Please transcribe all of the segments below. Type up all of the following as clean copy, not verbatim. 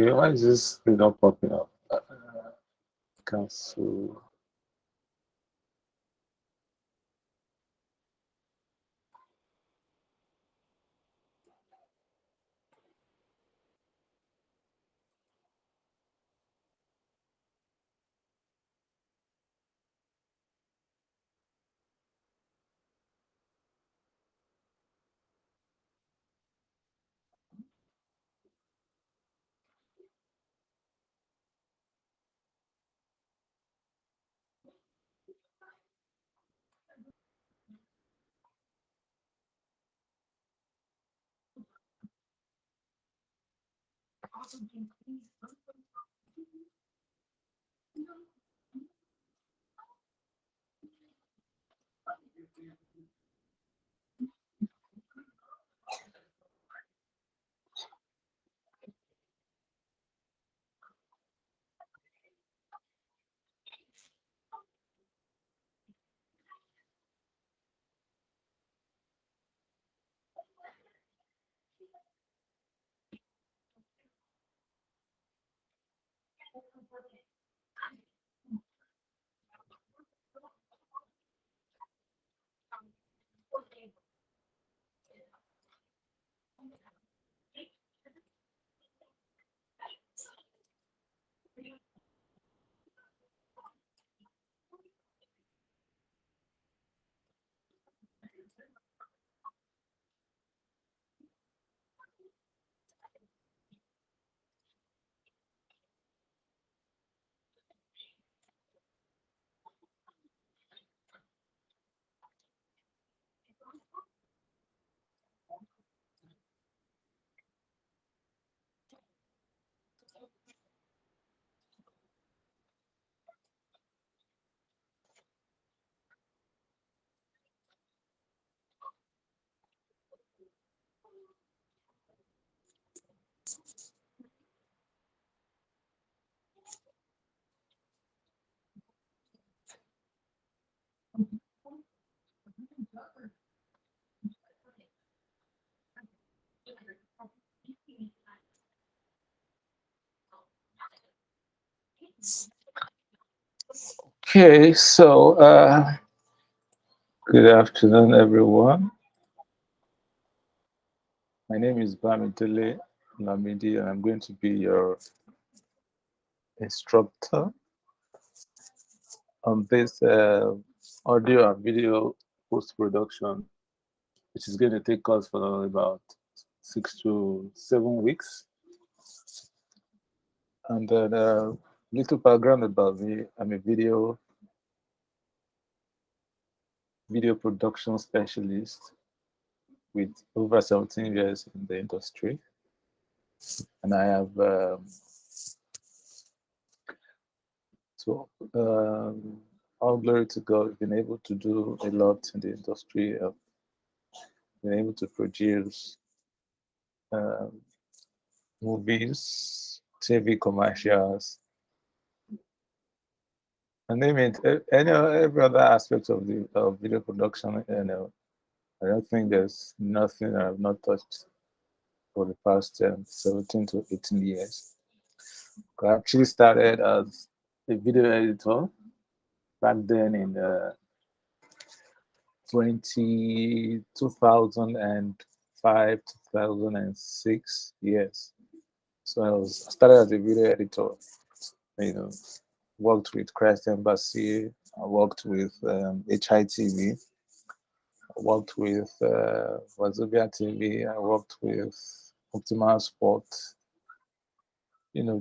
Why is this thing not popping up? Cancel. Okay, so good afternoon, everyone. My name is Bamidele Lamidi, and I'm going to be your instructor on this audio and video post production, which is going to take us for about 6 to 7 weeks. And then little background about me: I'm a video production specialist with over 17 years in the industry, and I have so all glory to God, been able to do a lot in the industry. Been able to produce um, movies, TV commercials, and name it, every other aspect of the video production. I don't think there's nothing I've not touched for the past 17 to 18 years. I actually started as a video editor back then in 2005, 2006. Yes. So I started as a video editor, you know, worked with Christ Embassy, I worked with HITV, I worked with Wazobia TV, I worked with Optimal Sport,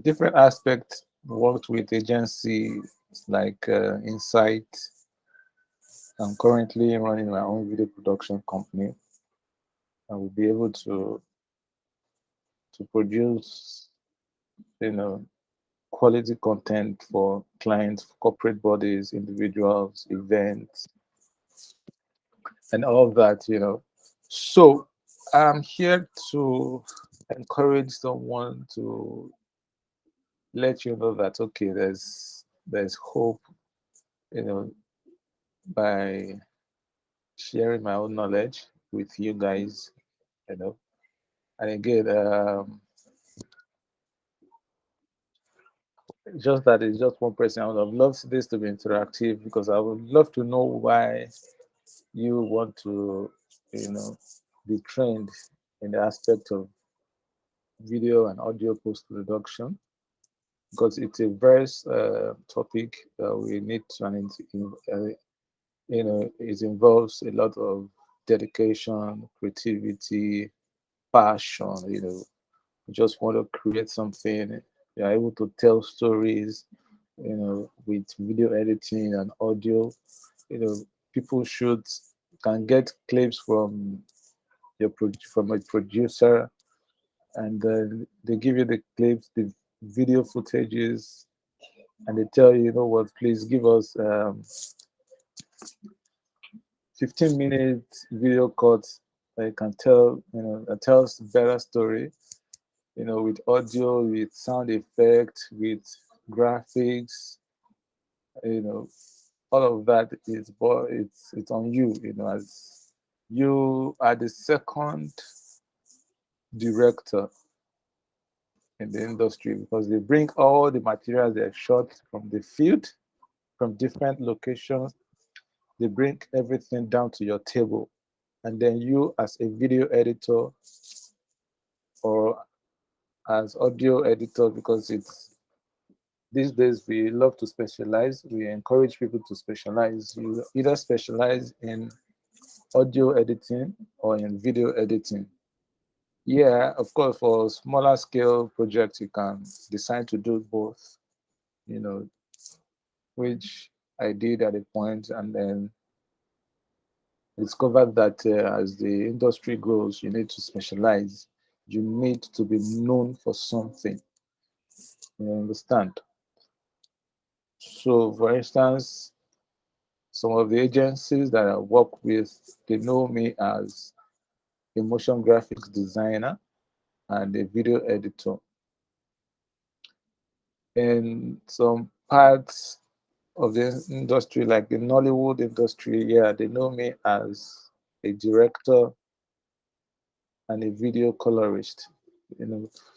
different aspects, worked with agencies like Insight. I'm currently running my own video production company. I will be able to produce, quality content for clients, corporate bodies, individuals, events, and all of that. So I'm here to encourage someone, to let you know that okay, there's hope, by sharing my own knowledge with you guys, and again, Just that it's just one person. I would have loved this to be interactive because I would love to know why you want to, you know, be trained in the aspect of video and audio post production because it's a very topic that we need to, and it involves a lot of dedication, creativity, passion. You just want to create something. You're able to tell stories, with video editing and audio. You know, people should can get clips from from a producer, and then they give you the clips, the video footages, and they tell you, you know what, please give us 15-minute video cuts that can tell, that tells better story, with audio, with sound effect, with graphics, you know, all of that is, but it's on you, as you are the second director in the industry because they bring all the materials they shot from the field, from different locations. They bring everything down to your table. And then you, as a video editor or as audio editor, because it's these days we love to specialize. We encourage people to specialize. You either specialize in audio editing or in video editing. Yeah, of course, for smaller scale projects, you can decide to do both, you know, which I did at a point, and then discovered that as the industry grows, you need to specialize. You need to be known for something. You understand? So, for instance, some of the agencies that I work with, they know me as a motion graphics designer and a video editor. In some parts of the industry, like the Nollywood industry, yeah, they know me as a director and a video colorist.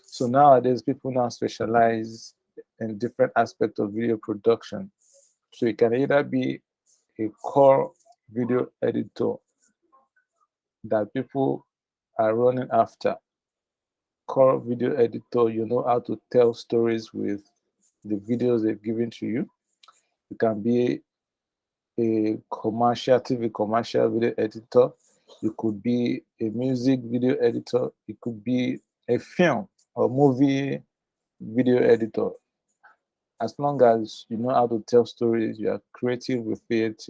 So nowadays people now specialize in different aspects of video production. So you can either be a core video editor that people are running after. Core video editor, you know how to tell stories with the videos they've given to you. You can be a commercial TV commercial video editor. You could be a music video editor. It could be a film or movie video editor. As long as you know how to tell stories, you are creative with it,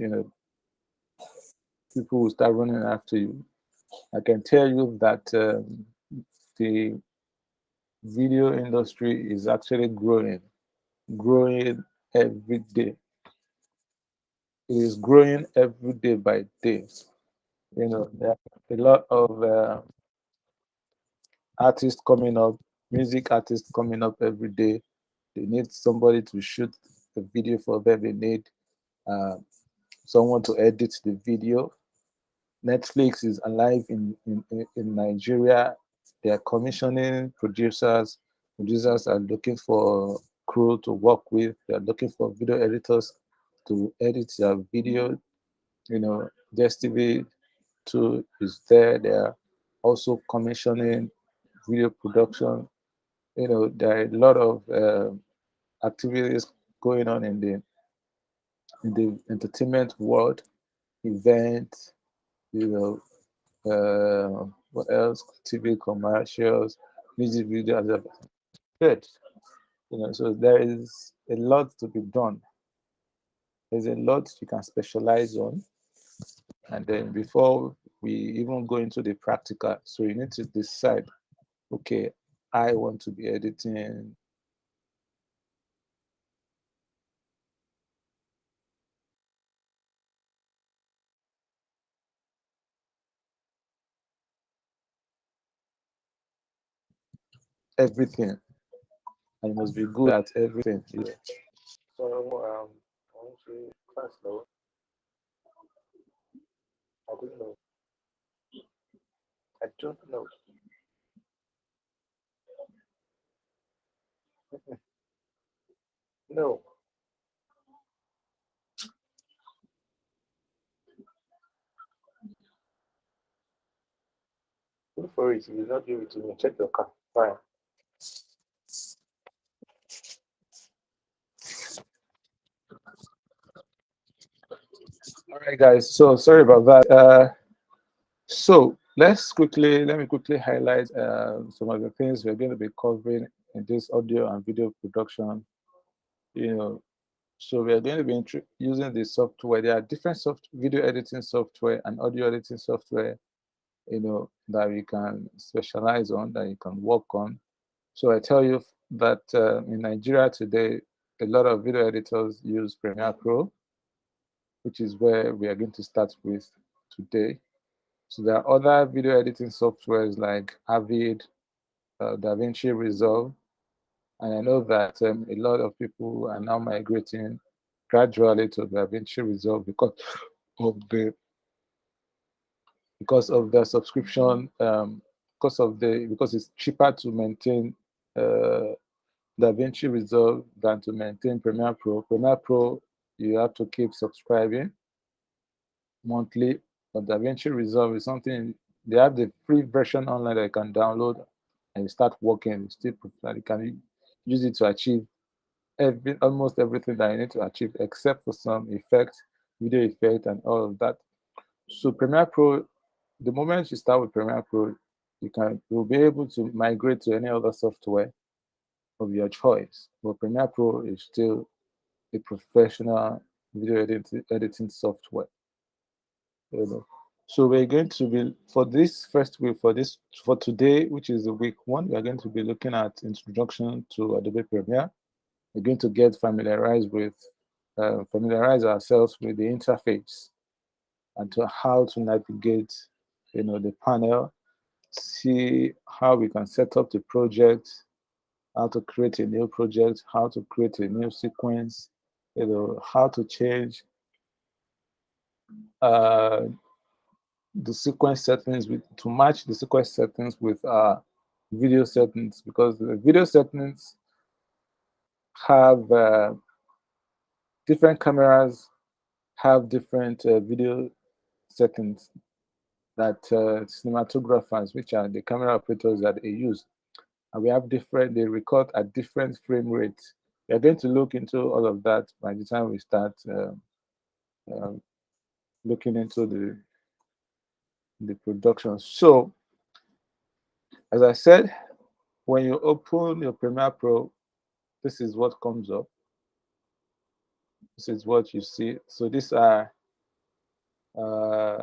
people will start running after you. I can tell you that the video industry is actually growing every day. It is growing every day by day. There are a lot of artists coming up, music artists coming up every day. They need somebody to shoot a video for them. They need uh, someone to edit the video. Netflix is alive in Nigeria. They are commissioning producers. Producers are looking for crew to work with. They are looking for video editors to edit their video. DSTV too is there. They are also commissioning video production. There are a lot of activities going on in the entertainment world, events, you know, what else? TV commercials, music videos, as I said. So there is a lot to be done. There's a lot you can specialize on, and then before we even go into the practical, so you need to decide. Okay, I want to be editing everything. I must be good at everything. Yeah. So I want to class now. I don't know. I don't know. No. Look for it. You will not give it to me. Check your car. Fine. All right, guys. So sorry about that. So let me quickly highlight some of the things we're going to be covering in this audio and video production. You know, so we are going to be using the software. There are different video editing software and audio editing software, that we can specialize on, that you can work on. So I tell you that in Nigeria today, a lot of video editors use Premiere Pro, which is where we are going to start with today. So there are other video editing softwares like Avid, DaVinci Resolve, and I know that a lot of people are now migrating gradually to DaVinci Resolve of the because of the subscription, because it's cheaper to maintain uh, DaVinci Resolve than to maintain Premiere Pro. Premiere Pro, you have to keep subscribing monthly, but DaVinci Resolve is something they have the free version online that you can download and you start working. You still you can use it to achieve almost everything that you need to achieve, except for some effect, video effect, and all of that. So Premiere Pro, the moment you start with Premiere Pro, you'll be able to migrate to any other software of your choice. But Premiere Pro is still a professional video editing software. So we're going to be for this first week for today, which is the week 1, we are going to be looking at introduction to Adobe Premiere. We're going to get familiarize ourselves with the interface and to how to navigate, the panel, see how we can set up the project, how to create a new project, how to create a new sequence, how to change uh, the sequence settings to match the sequence settings with our video settings, because the video settings have different cameras have different video settings that cinematographers, which are the camera operators that they use, and they record at different frame rates. We are going to look into all of that by the time we start um, looking into the production. So, as I said, when you open your Premiere Pro, this is what comes up. This is what you see. So these are uh,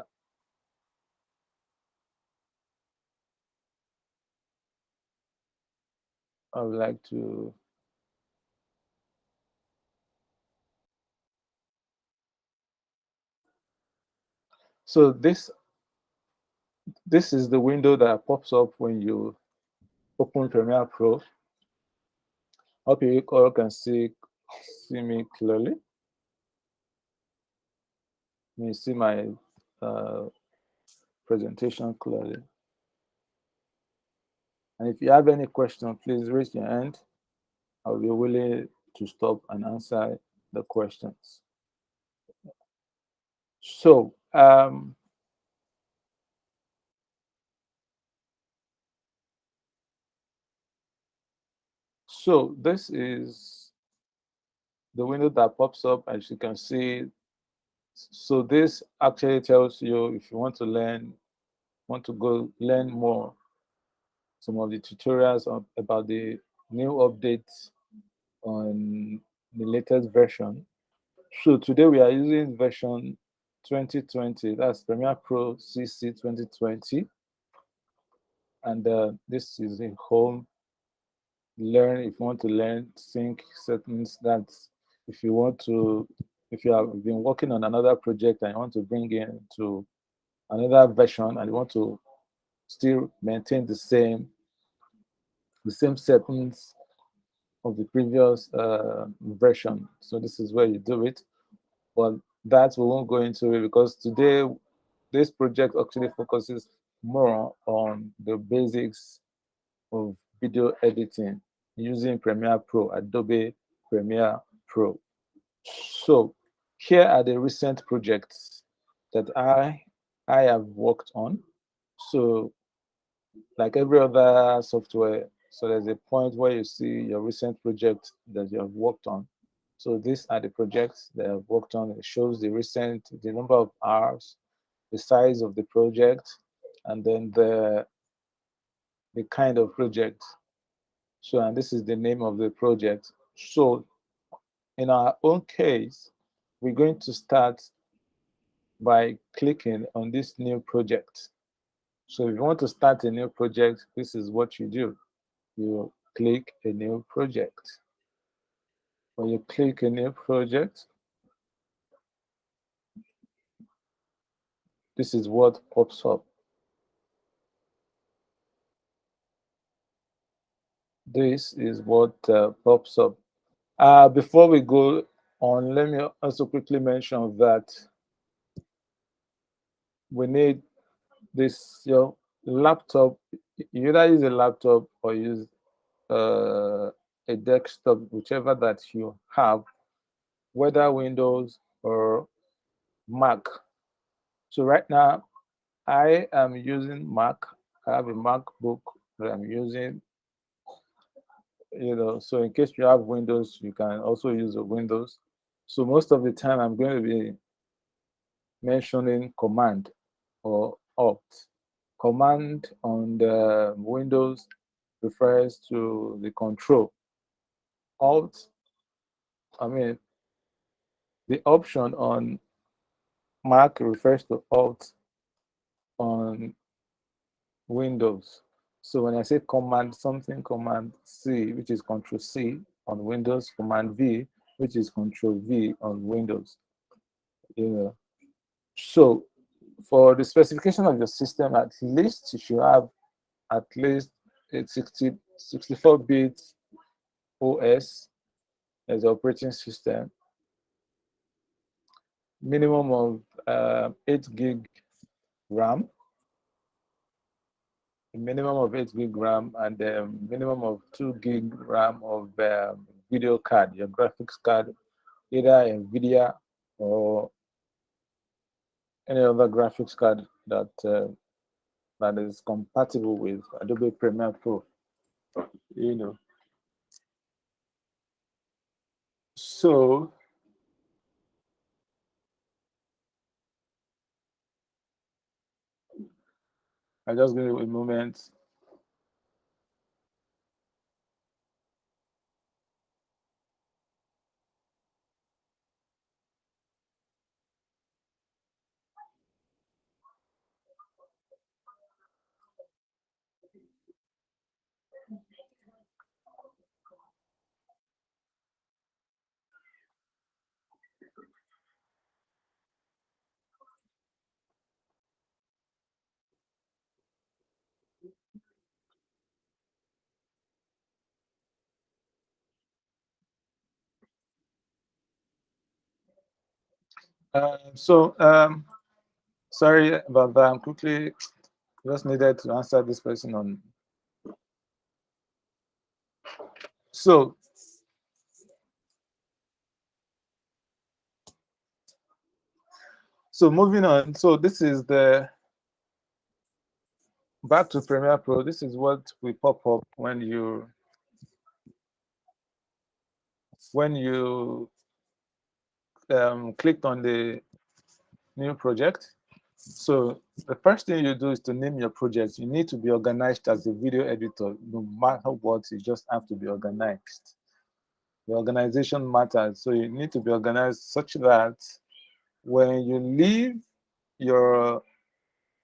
I would like to so this is the window that pops up when you open Premiere Pro. Hope you all can see me clearly. You see my presentation clearly. And if you have any question, please raise your hand. I'll be willing to stop and answer the questions. So so this is the window that pops up, as you can see. So this actually tells you if you want to go learn more, some of the tutorials about the new updates on the latest version. So today we are using version 2020. That's Premiere Pro CC 2020, and this is a home. Learn if you want to learn sync settings. That's if you want to if you have been working on another project and you want to bring in to another version and you want to still maintain the same settings of the previous version. So this is where you do it. But that we won't go into it because today this project actually focuses more on the basics of video editing using Premiere Pro, Adobe Premiere Pro. So here are the recent projects that I have worked on. So like every other software, so there's a point where you see your recent project that you have worked on. So these are the projects that I've worked on. It shows the number of hours, the size of the project, and then the kind of project. So, and this is the name of the project. So in our own case, we're going to start by clicking on this new project. So if you want to start a new project, this is what you do. You click a new project. When you click a new project, this is what pops up. This is what pops up. Before we go on, let me also quickly mention that we need this, your laptop. You either use a laptop or use a desktop, whichever that you have, whether Windows or Mac. So right now, I am using Mac. I have a MacBook that I'm using. So in case you have Windows, you can also use a Windows. So most of the time, I'm going to be mentioning Command or Alt. Command on the Windows refers to the control. Alt, I mean, the option on Mac refers to Alt on Windows. So when I say Command something, Command C, which is Control C on Windows, Command V, which is Control V on Windows. So for the specification of your system, at least you should have at least a 64-bit OS as operating system, minimum of 8 gig RAM, a minimum of 8 gig RAM, and a minimum of 2 gig RAM of video card, your graphics card, either NVIDIA or any other graphics card that that is compatible with Adobe Premiere Pro. So I just give you a moment. Sorry about that. I'm quickly just needed to answer this person on. So moving on. So this is the back to Premiere Pro. This is what will pop up when you clicked on the new project. So the first thing you do is to name your project. You need to be organized as a video editor. No matter what, you just have to be organized. The organization matters. So you need to be organized such that when you leave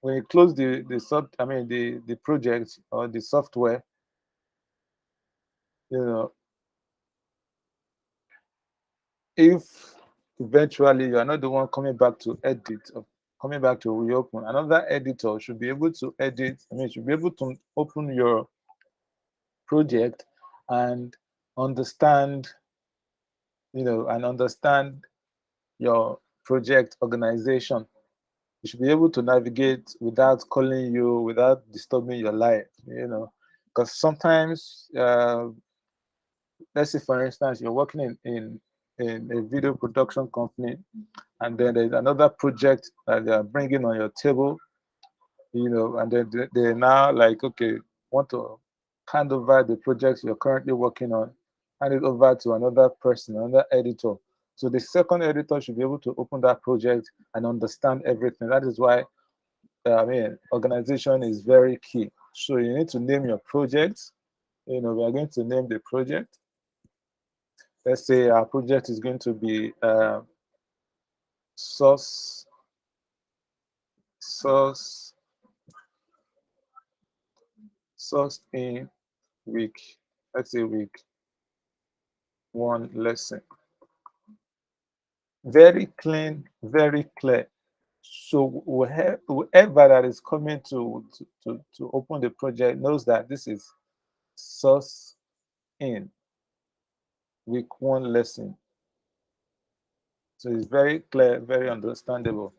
when you close the project or the software, if eventually you are not the one coming back to edit or coming back to reopen, another editor should be able to edit. Should be able to open your project and understand, your project organization. You should be able to navigate without calling you, without disturbing your life, because sometimes, let's say for instance, you're working in in a video production company, and then there's another project that they are bringing on your table, and then they now like, okay, want to hand over the projects you're currently working on, hand it over to another person, another editor. So the second editor should be able to open that project and understand everything. That is why, organization is very key. So you need to name your project. We are going to name the project. Let's say our project is going to be source in week, let's say week 1 lesson. Very clean, very clear. So whoever that is coming to open the project knows that this is source in week 1 lesson. So it's very clear, very understandable.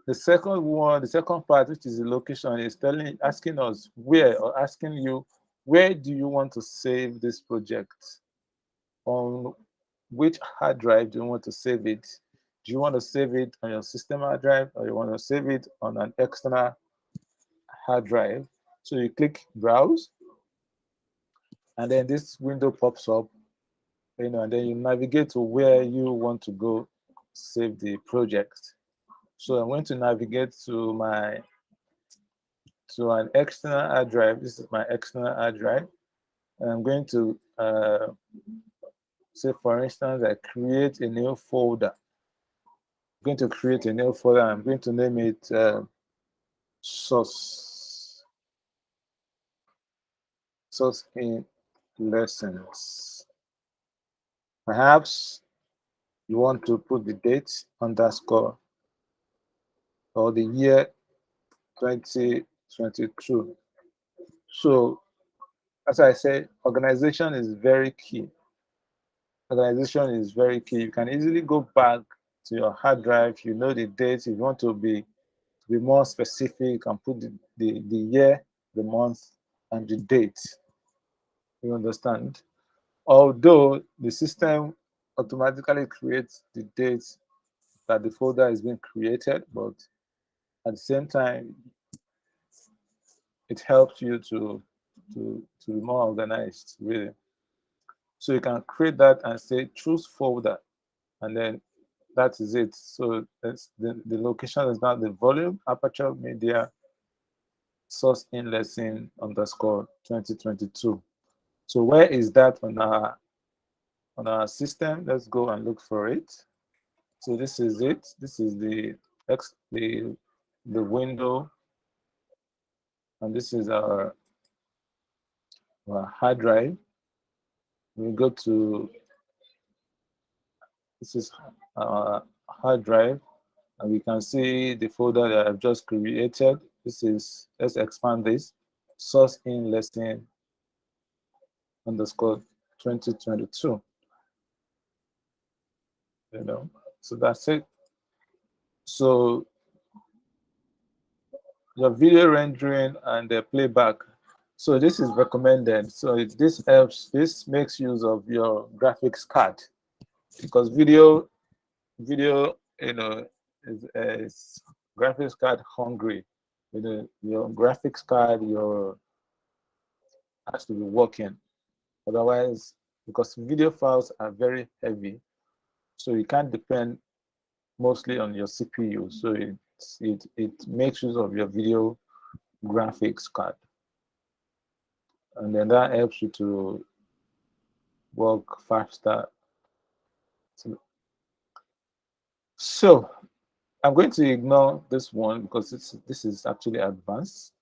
The second part, which is the location, is asking us where, or asking you, where do you want to save this project? On which hard drive do you want to save it? Do you want to save it on your system hard drive, or you want to save it on an external hard drive? So you click browse, and then this window pops up, and then you navigate to where you want to go save the project. So I'm going to navigate to an external hard drive. This is my external hard drive. And I'm going to say, for instance, I create a new folder. I'm going to create a new folder. I'm going to name it source in lessons. Perhaps you want to put the date underscore or the year 2022. So as I said, organization is very key. Organization is very key. You can easily go back to your hard drive. You know the dates. If you want to be more specific, and put the year, the month, and the date. You understand? Although the system automatically creates the dates that the folder is being created, but at the same time, it helps you to be more organized, really. So you can create that and say choose folder, and then that is it. So that's the location is now the volume aperture media source in lesson underscore 2022. So where is that on our system? Let's go and look for it. So this is it. This is the window, and this is our hard drive. We go to, this is our hard drive, and we can see the folder that I've just created. This is, let's expand this, source in lesson underscore 2022. So that's it. So your video rendering and the playback. So this is recommended. So this helps. This makes use of your graphics card, because video, is graphics card hungry. Your graphics card, has to be working. Otherwise, because video files are very heavy, so you can't depend mostly on your CPU. So it makes use of your video graphics card, and then that helps you to work faster. So I'm going to ignore this one because this is actually advanced.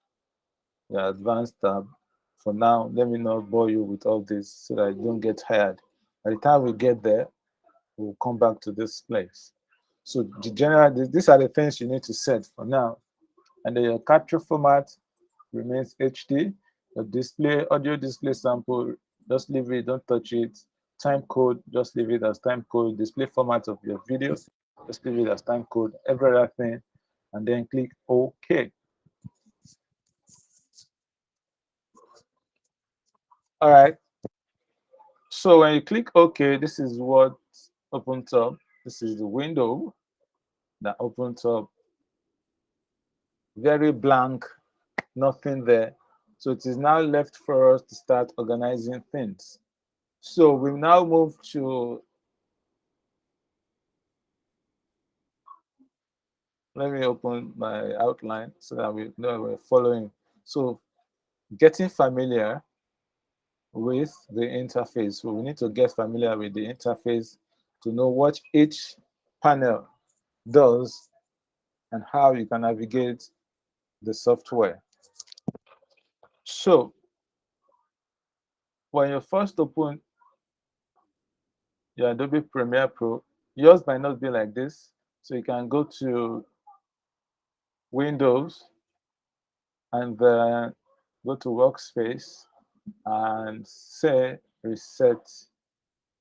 The advanced tab. For now, let me not bore you with all this so that you don't get tired. By the time we get there, we'll come back to this place. So the general, these are the things you need to set for now. And then your capture format remains HD. Your display, audio display sample, just leave it, don't touch it. Time code, just leave it as time code. Display format of your video, just leave it as time code. Every other thing, and then click OK. All right. So when you click OK, this is what opens up. This is the window that opens up, very blank, nothing there. So it is now left for us to start organizing things. So we now move to, let me open my outline so that we know we're following. So getting familiar with the interface. So we need to get familiar with the interface to know what each panel does and how you can navigate the software. So when you first open your Adobe Premiere Pro, yours might not be like this. So you can go to Windows and then go to Workspace and say Reset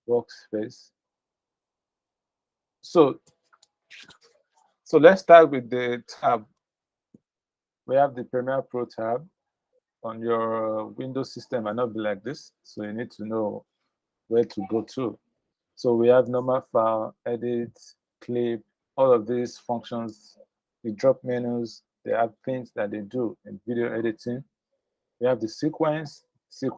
Workspace. So let's start with the tab. We have the Premiere Pro tab. On your Windows system might not be like this, so you need to know where to go to. So we have normal file, edit, clip, all of these functions. The drop menus, they have things that they do in video editing. We have the sequence, we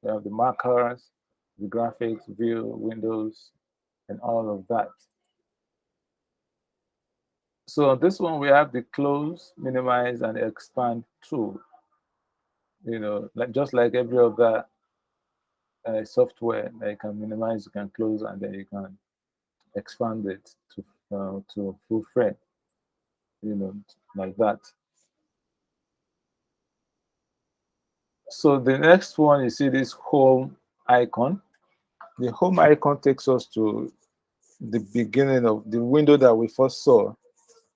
have the markers, the graphics, view, windows, and all of that. So on this one, we have the close, minimize, and expand tool. You know, just like every other software that you can minimize, you can close, and then you can expand it to full frame, you know, like that. So the next one, you see this home icon. The home icon takes us to the beginning of the window that we first saw,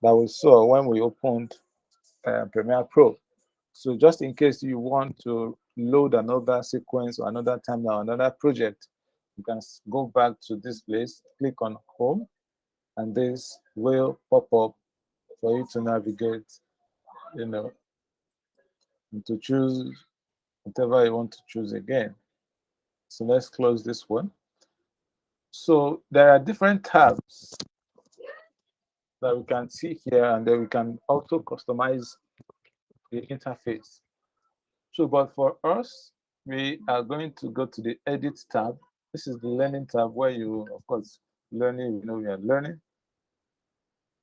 when we opened Premiere Pro. So just in case you want to load another sequence or another timeline, another project, you can go back to this place, click on home, and this will pop up for you to navigate, you know, and to choose whatever you want to choose again. So let's close this one. So there are different tabs that we can see here, and then we can also customize the interface. So, but for us, we are going to go to the Edit tab. This is the Learning tab where you, of course, learning, you know, we are learning.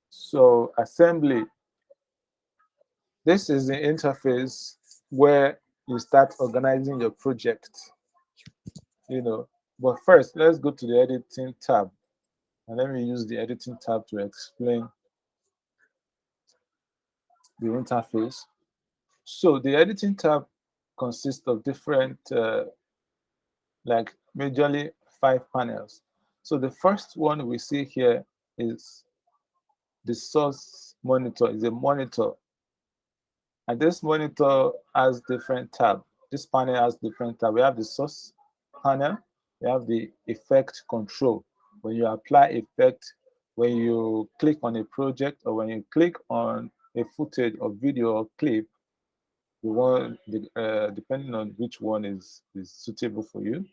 So, Assembly, this is the interface where you start organizing your project, you know. But first, let's go to the Editing tab. And let me use the Editing tab to explain the interface. So the Editing tab consists of different, like majorly 5 panels. So the first one we see here is the source monitor, is a monitor. And this monitor has different tabs. This panel has different tabs. We have the source panel, we have the effect control. When you apply effect, when you click on a project, or when you click on a footage or video or clip, depending on which one is suitable for you.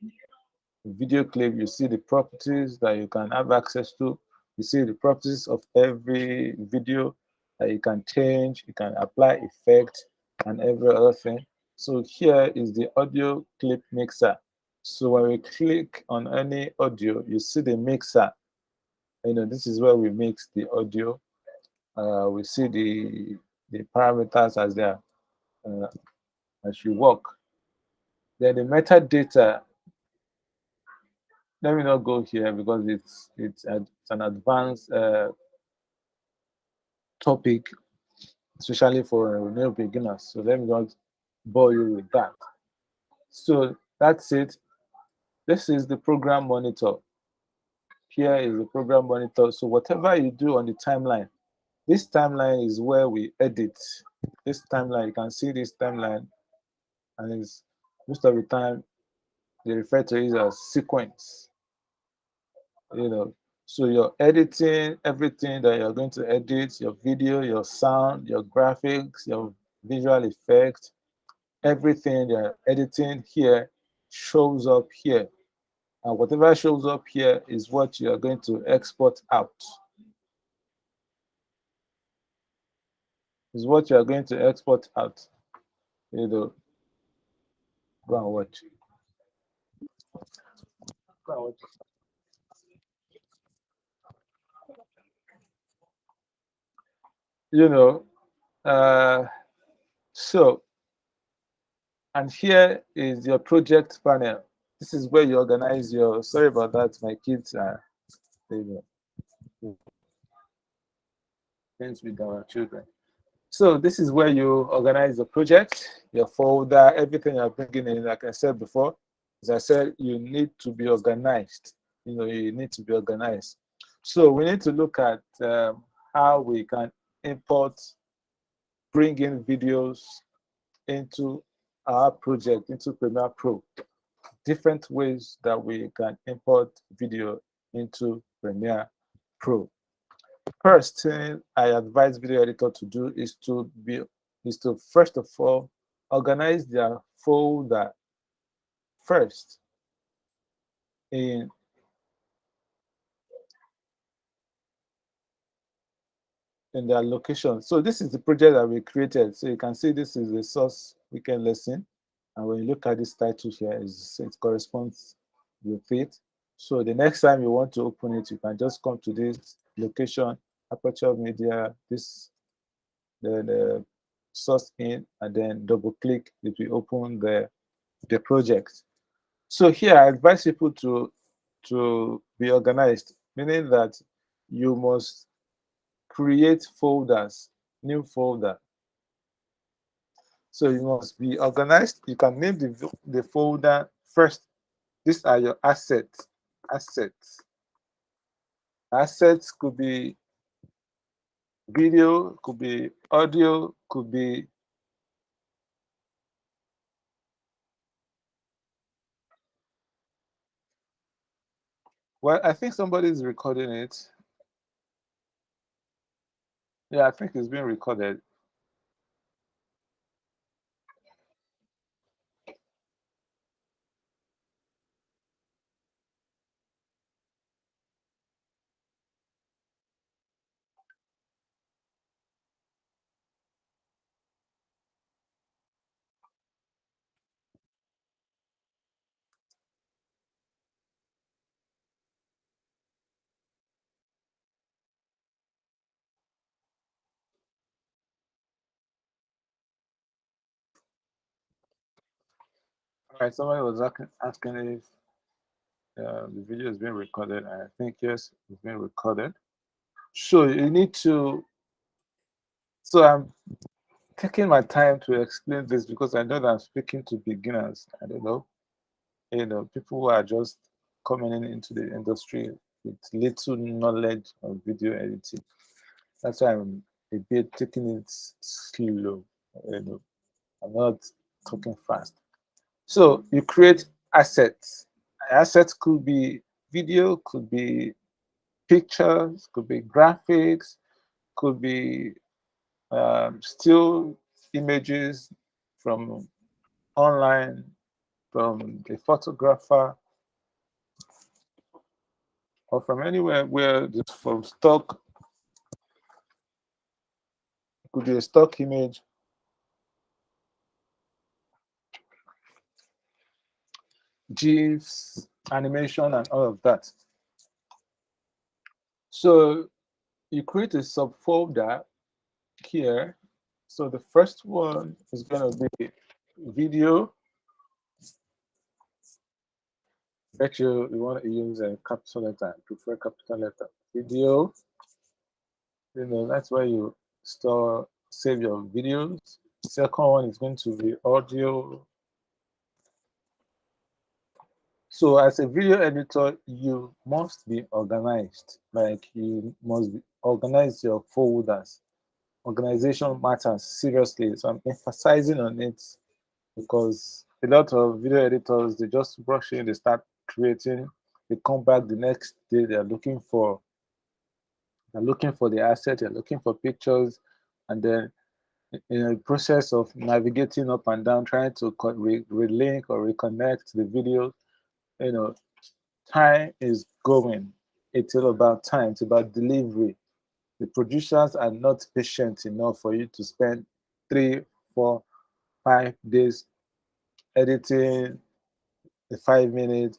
Video clip, you see the properties that you can have access to. You see the properties of every video that you can change, you can apply effect and every other thing. So here is the audio clip mixer. So when we click on any audio, you see the mixer. You know, this is where we mix the audio. We see the parameters as they are as you work. Then the metadata, let me not go here because it's an advanced topic, especially for new beginners. So let me not bore you with that. So that's it. This is the program monitor. Here is the program monitor. So whatever you do on the timeline, this timeline is where we edit. This timeline, you can see this timeline, and it's most of the time they refer to it as sequence. You know, so you're editing everything that you're going to edit, your video, your sound, your graphics, your visual effects, everything you're editing here shows up here. And whatever shows up here is what you are going to export out. Is what you are going to export out. You know, go and watch. Go and watch. You know, uh, so, and here is your project panel. This is where you organize your, sorry about that, my kids are, you know, things with our children. So this is where you organize the project, your folder, everything you're bringing in. Like I said before, as I said, you need to be organized. You know, you need to be organized. So we need to look at how we can import, bring in videos into our project, into Premiere Pro. Different ways that we can import video into Premiere Pro. First thing I advise video editor to do is to first of all organize their folder first in their location. So this is the project that we created. So you can see this is the source weekend lesson. And when you look at this title here, it corresponds with it. So the next time you want to open it, you can just come to this location, Aperture Media, this the source in, and then double click, it will open the project. So here I advise people to be organized, meaning that you must create folders, new folder. So you must be organized. You can name the folder first. These are your assets. Assets could be video, could be audio, could be well, I think somebody's recording it. Yeah, I think it's being recorded. All right, somebody was asking if the video is being recorded. I think yes, it's being recorded. So you need to. So I'm taking my time to explain this because I know that I'm speaking to beginners. I don't know, people who are just coming into the industry with little knowledge of video editing. That's why I'm a bit taking it slow. I'm not talking fast. So you create assets. Assets could be video, could be pictures, could be graphics, could be still images from online, from a photographer, or from anywhere where it's from stock. It could be a stock image, GIFs, animation, and all of that. So you create a subfolder here. So the first one is going to be video. Bet you want to use a capital letter. I prefer capital letter. Video. That's where you save your videos. Second one is going to be audio. So as a video editor, you must be organized. Like you must organize your folders. Organization matters seriously. So I'm emphasizing on it because a lot of video editors, they just rush in, they start creating, they come back the next day, they're looking for the asset, they're looking for pictures, and then in the process of navigating up and down, trying to relink or reconnect the video, you know, Time is going. It's all about time. It's about delivery. The producers are not patient enough for you to spend 3, 4, 5 days editing the 5 minutes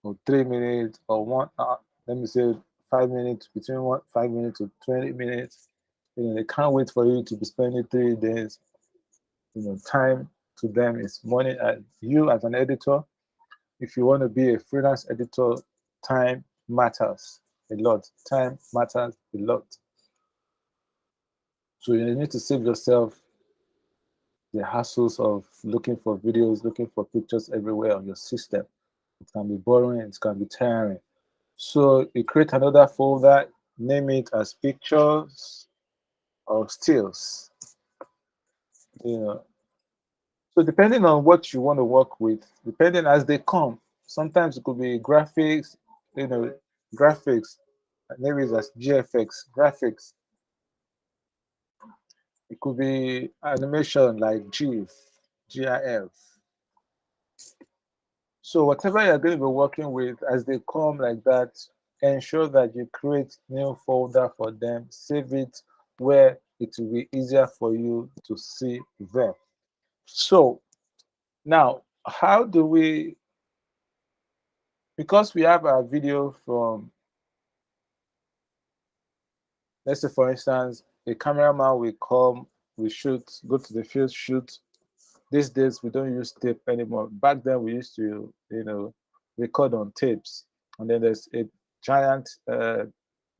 or 3 minutes or 1 hour. Let me say 5 minutes, between 5 minutes to 20 minutes. They can't wait for you to be spending 3 days. Time to them is money. And you as an editor, if you want to be a freelance editor, time matters a lot. Time matters a lot. So you need to save yourself the hassles of looking for videos, looking for pictures everywhere on your system. It can be boring, it can be tiring. So you create another folder, name it as pictures or stills. So depending on what you want to work with, depending as they come, sometimes it could be graphics, graphics, maybe it's as GFX, graphics. It could be animation like GIF. So whatever you're going to be working with, as they come like that, ensure that you create new folder for them, save it where it will be easier for you to see them. So now, how do we, because we have our video from, let's say for instance, a cameraman will come, we shoot, go to the field, shoot. These days we don't use tape anymore. Back then we used to, record on tapes, and then there's a giant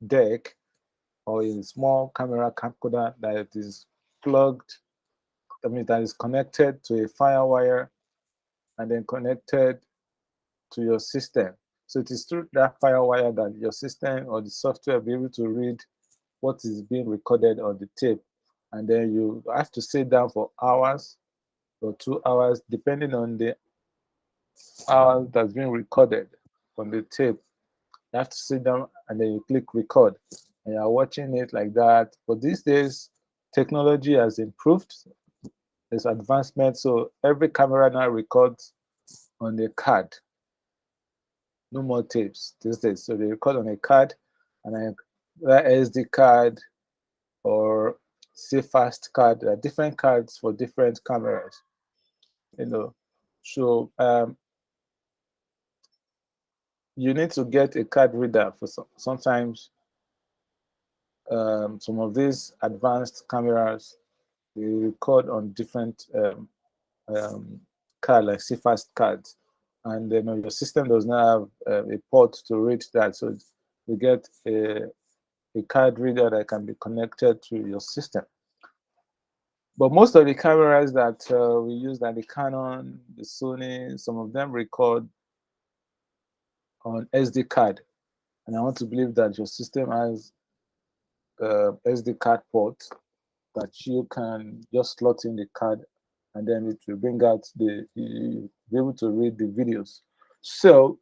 deck or a small camera camcorder that is plugged. That is connected to a firewire and then connected to your system. So it is through that firewire that your system or the software will be able to read what is being recorded on the tape. And then you have to sit down for hours or 2 hours, depending on the hours that's being recorded on the tape. You have to sit down and then you click record and you're watching it like that. But these days, technology has improved. There's advancement. So every camera now records on the card. No more tapes these days. So they record on a card, and then that SD card or fast card. There are different cards for different cameras. So you need to get a card reader for sometimes some of these advanced cameras, they record on different card, like fast cards, and then your system does not have a port to read that, so you get a card reader that can be connected to your system. But most of the cameras that we use, like the Canon, the Sony, some of them record on SD card, and I want to believe that your system has SD card port that you can just slot in the card, and then it will bring out you'll be able to read the videos. So,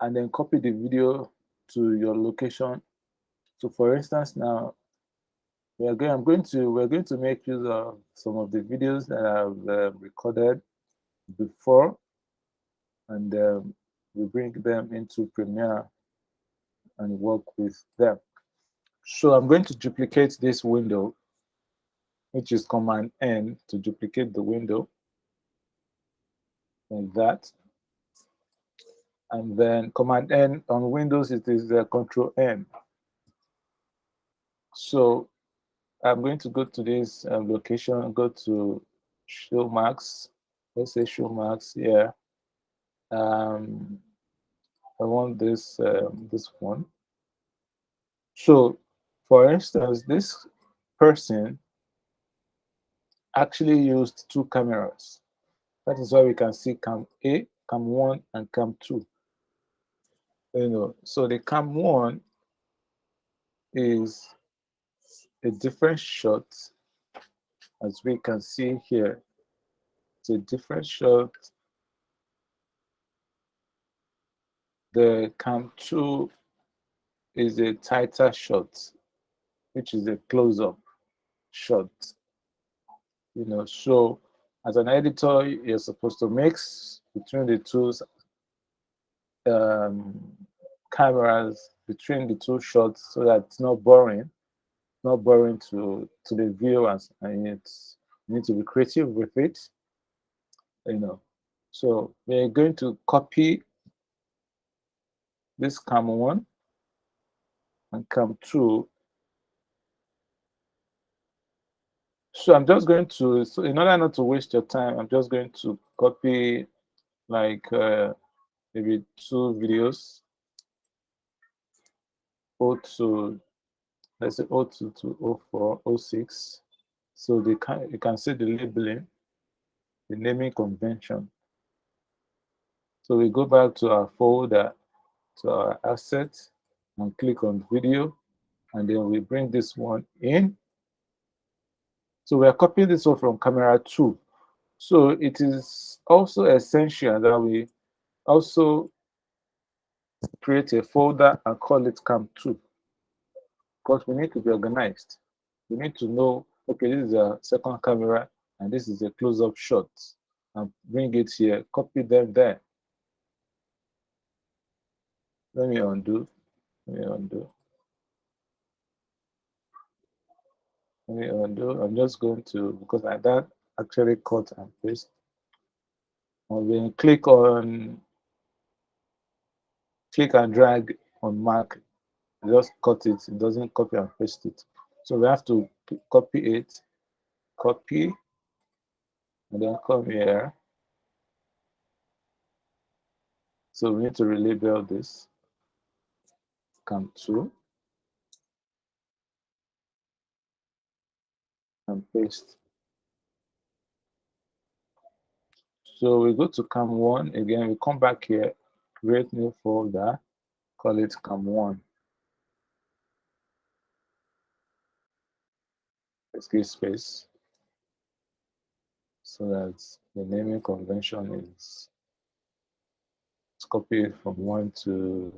and then copy the video to your location. So for instance, now we're going to make use of some of the videos that I've recorded before, and we bring them into Premiere and work with them. So I'm going to duplicate this window, which is Command N to duplicate the window, like that. And then Command N on Windows, it is Control N. So I'm going to go to this location, go to Show Max. Let's say Show Max here. I want this this one. So, for instance, this person actually used 2 cameras. That is why we can see cam A, cam 1, and cam 2. So the cam 1 is a different shot, as we can see here. It's a different shot. The cam 2 is a tighter shot, which is a close-up shot. So as an editor, you're supposed to mix between the two cameras between the two shots so that it's not boring to the viewers, and it's you need to be creative with it, you know. So we're going to copy this cam 1 and cam 2. So I'm just going to, so in order not to waste your time, I'm just going to copy like maybe 2 videos, O2, let's say O2 to O4, O6. So you can see the labeling, the naming convention. So we go back to our folder, to our assets, and click on video, and then we bring this one in. So we are copying this one from camera 2. So it is also essential that we also create a folder and call it cam2, because we need to be organized. We need to know, okay, this is a second camera and this is a close-up shot, and bring it here, copy them there. Let me undo. Let me undo. Let me undo. I'm just going to, because I that actually cut and paste. And then click and drag on Mac. Just cut it. It doesn't copy and paste it. So we have to copy it, copy, and then come here. So we need to relabel this cam2 and paste. So we go to cam1 again. We come back here, create new folder, call it cam1. Let's give space so that the naming convention is copied from 1 to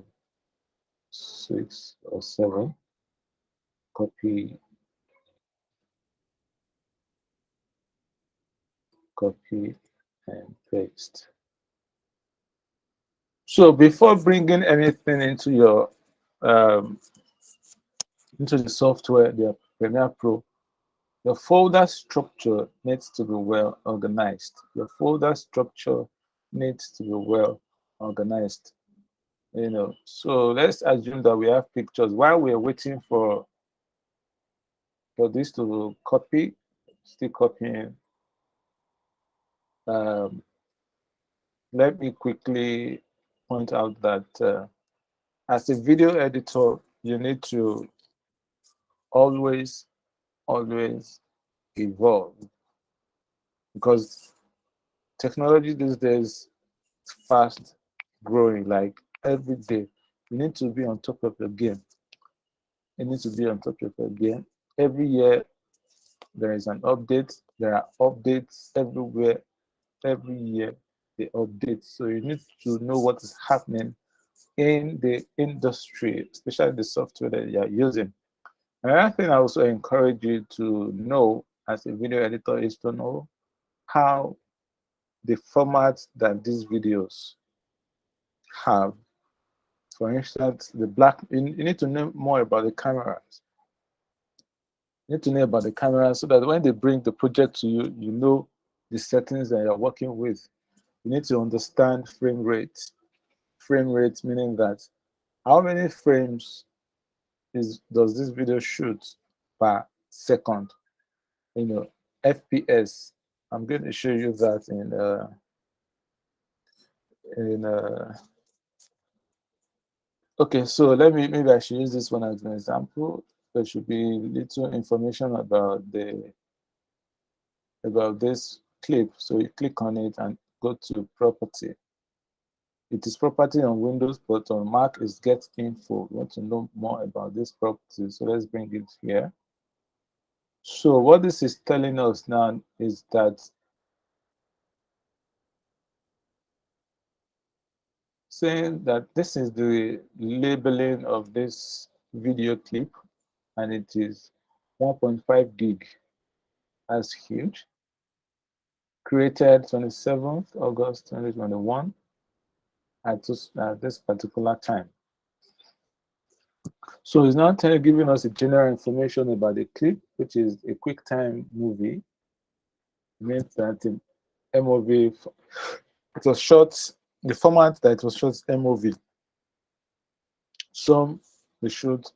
6 or 7. Copy, copy, and paste. So before bringing anything into your into the software, the Premiere Pro, your folder structure needs to be well organized. Your folder structure needs to be well organized. You know, so let's assume that we have pictures. While we're waiting for this to copy, still copying. Let me quickly point out that as a video editor, you need to always evolve, because technology these days is fast growing. Like every day, you need to be on top of your game. You need to be on top of your game. Every year there is an update. There are updates everywhere. Every year they update. So you need to know what is happening in the industry, especially the software that you are using. Another thing I also encourage you to know as a video editor is to know how the format that these videos have. For instance, the black, you need to know more about the cameras. You need to know about the cameras so that when they bring the project to you, you know the settings that you're working with. You need to understand frame rate. Frame rate meaning that how many frames does this video shoot per second? You know, FPS. I'm going to show you that okay, so maybe I should use this one as an example. There should be little information about this clip. So you click on it and go to property. It is property on Windows, but on Mac is get info. We want to know more about this property. So let's bring it here. So what this is telling us now is that saying that this is the labeling of this video clip, and it is 1.5 gig. That's huge. Created 27th August 2021, at this particular time. So it's now giving us a general information about the clip, which is a QuickTime movie. It means that in MOV, it was shot, the format that it was shot MOV. Some we shoot,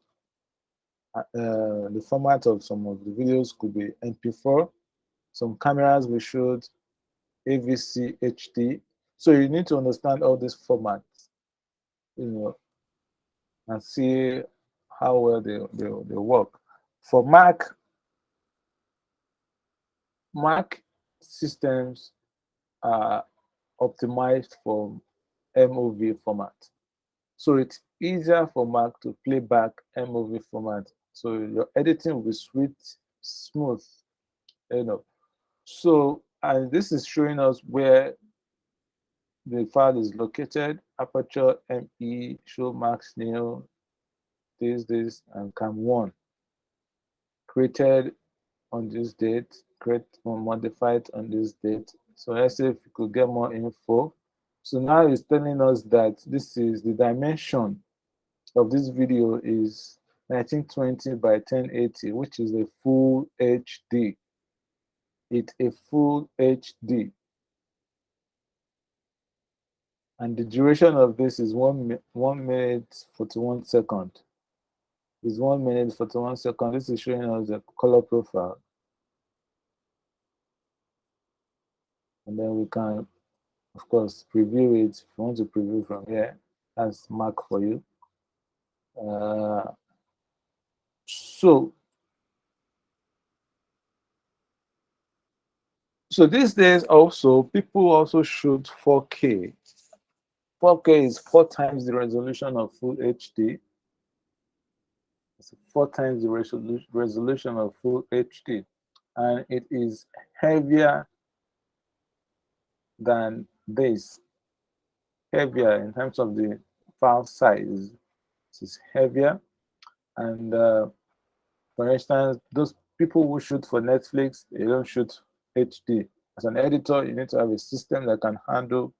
the format of some of the videos could be MP4. Some cameras we shoot AVC HD. So you need to understand all these formats, and see how well they work. For Mac systems are optimized for MOV format. So it's easier for Mac to play back MOV format. So your editing will be smooth, So, and this is showing us where the file is located: aperture, ME, show max new, this, and cam1. Created on this date, create or modified on this date. So let's say if you could get more info. So now it's telling us that this is the dimension of this video is 1920 by 1080, which is a full HD. It's a full HD. And the duration of this is 1 minute 41 seconds. Is 1 minute 41 seconds. This is showing us the color profile. And then we can, of course, preview it. If you want to preview from here, that's Mac for you. So these days also, people also shoot 4K. 4K is 4 times the resolution of full HD. It's 4 times the resolution of full HD. And it is heavier than this. Heavier in terms of the file size. It's heavier. And for instance, those people who shoot for Netflix, they don't shoot HD. As an editor, you need to have a system that can handle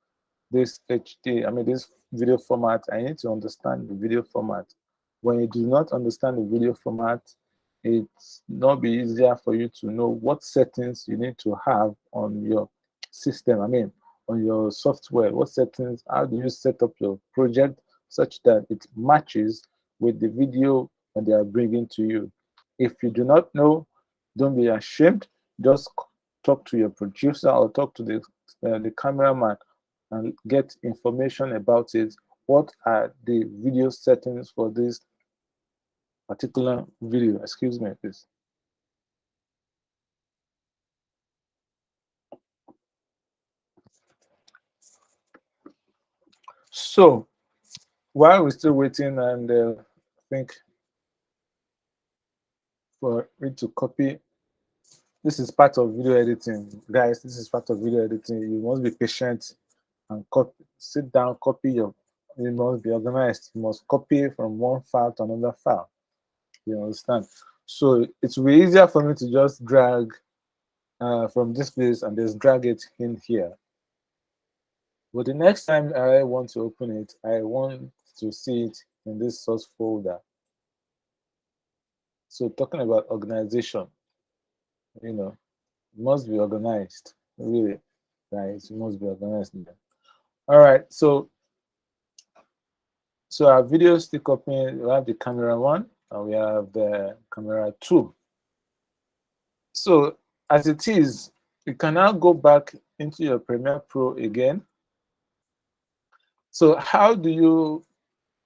this this video format. I need to understand the video format. When you do not understand the video format, it's not be easier for you to know what settings you need to have on your system. On your software, what settings, how do you set up your project such that it matches with the video that they are bringing to you. If you do not know, don't be ashamed. Just talk to your producer or talk to the cameraman and get information about it. What are the video settings for this particular video? Excuse me, please. So while we're still waiting and think for it to copy, this is part of video editing, guys. This is part of video editing. You must be patient and sit down, copy you must be organized. You must copy from one file to another file. You understand? So it will be easier for me to just drag from this place and just drag it in here. But the next time I want to open it, I want to see it in this source folder. So talking about organization, it must be organized, really, guys. It must be organized. All right, so our video still copying. We have the camera 1 and we have the camera 2. So as it is, you can now go back into your Premiere Pro again. So how do you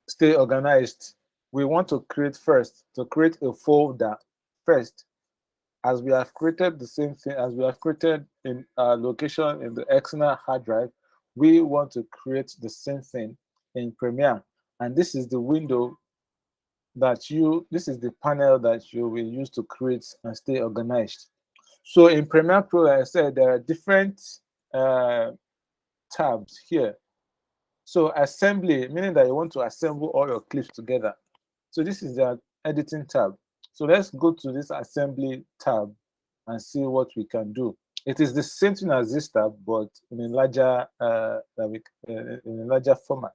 stay organized? We want to create a folder first, as we have created the same thing as we have created in our location in the external hard drive. We want to create the same thing in Premiere, and this is the window this is the panel that you will use to create and stay organized. So in Premiere Pro, like I said, there are different tabs here. So assembly, meaning that you want to assemble all your clips together. So this is the editing tab. So let's go to this assembly tab and see what we can do. It is the same thing as this tab, but in a larger in a larger format.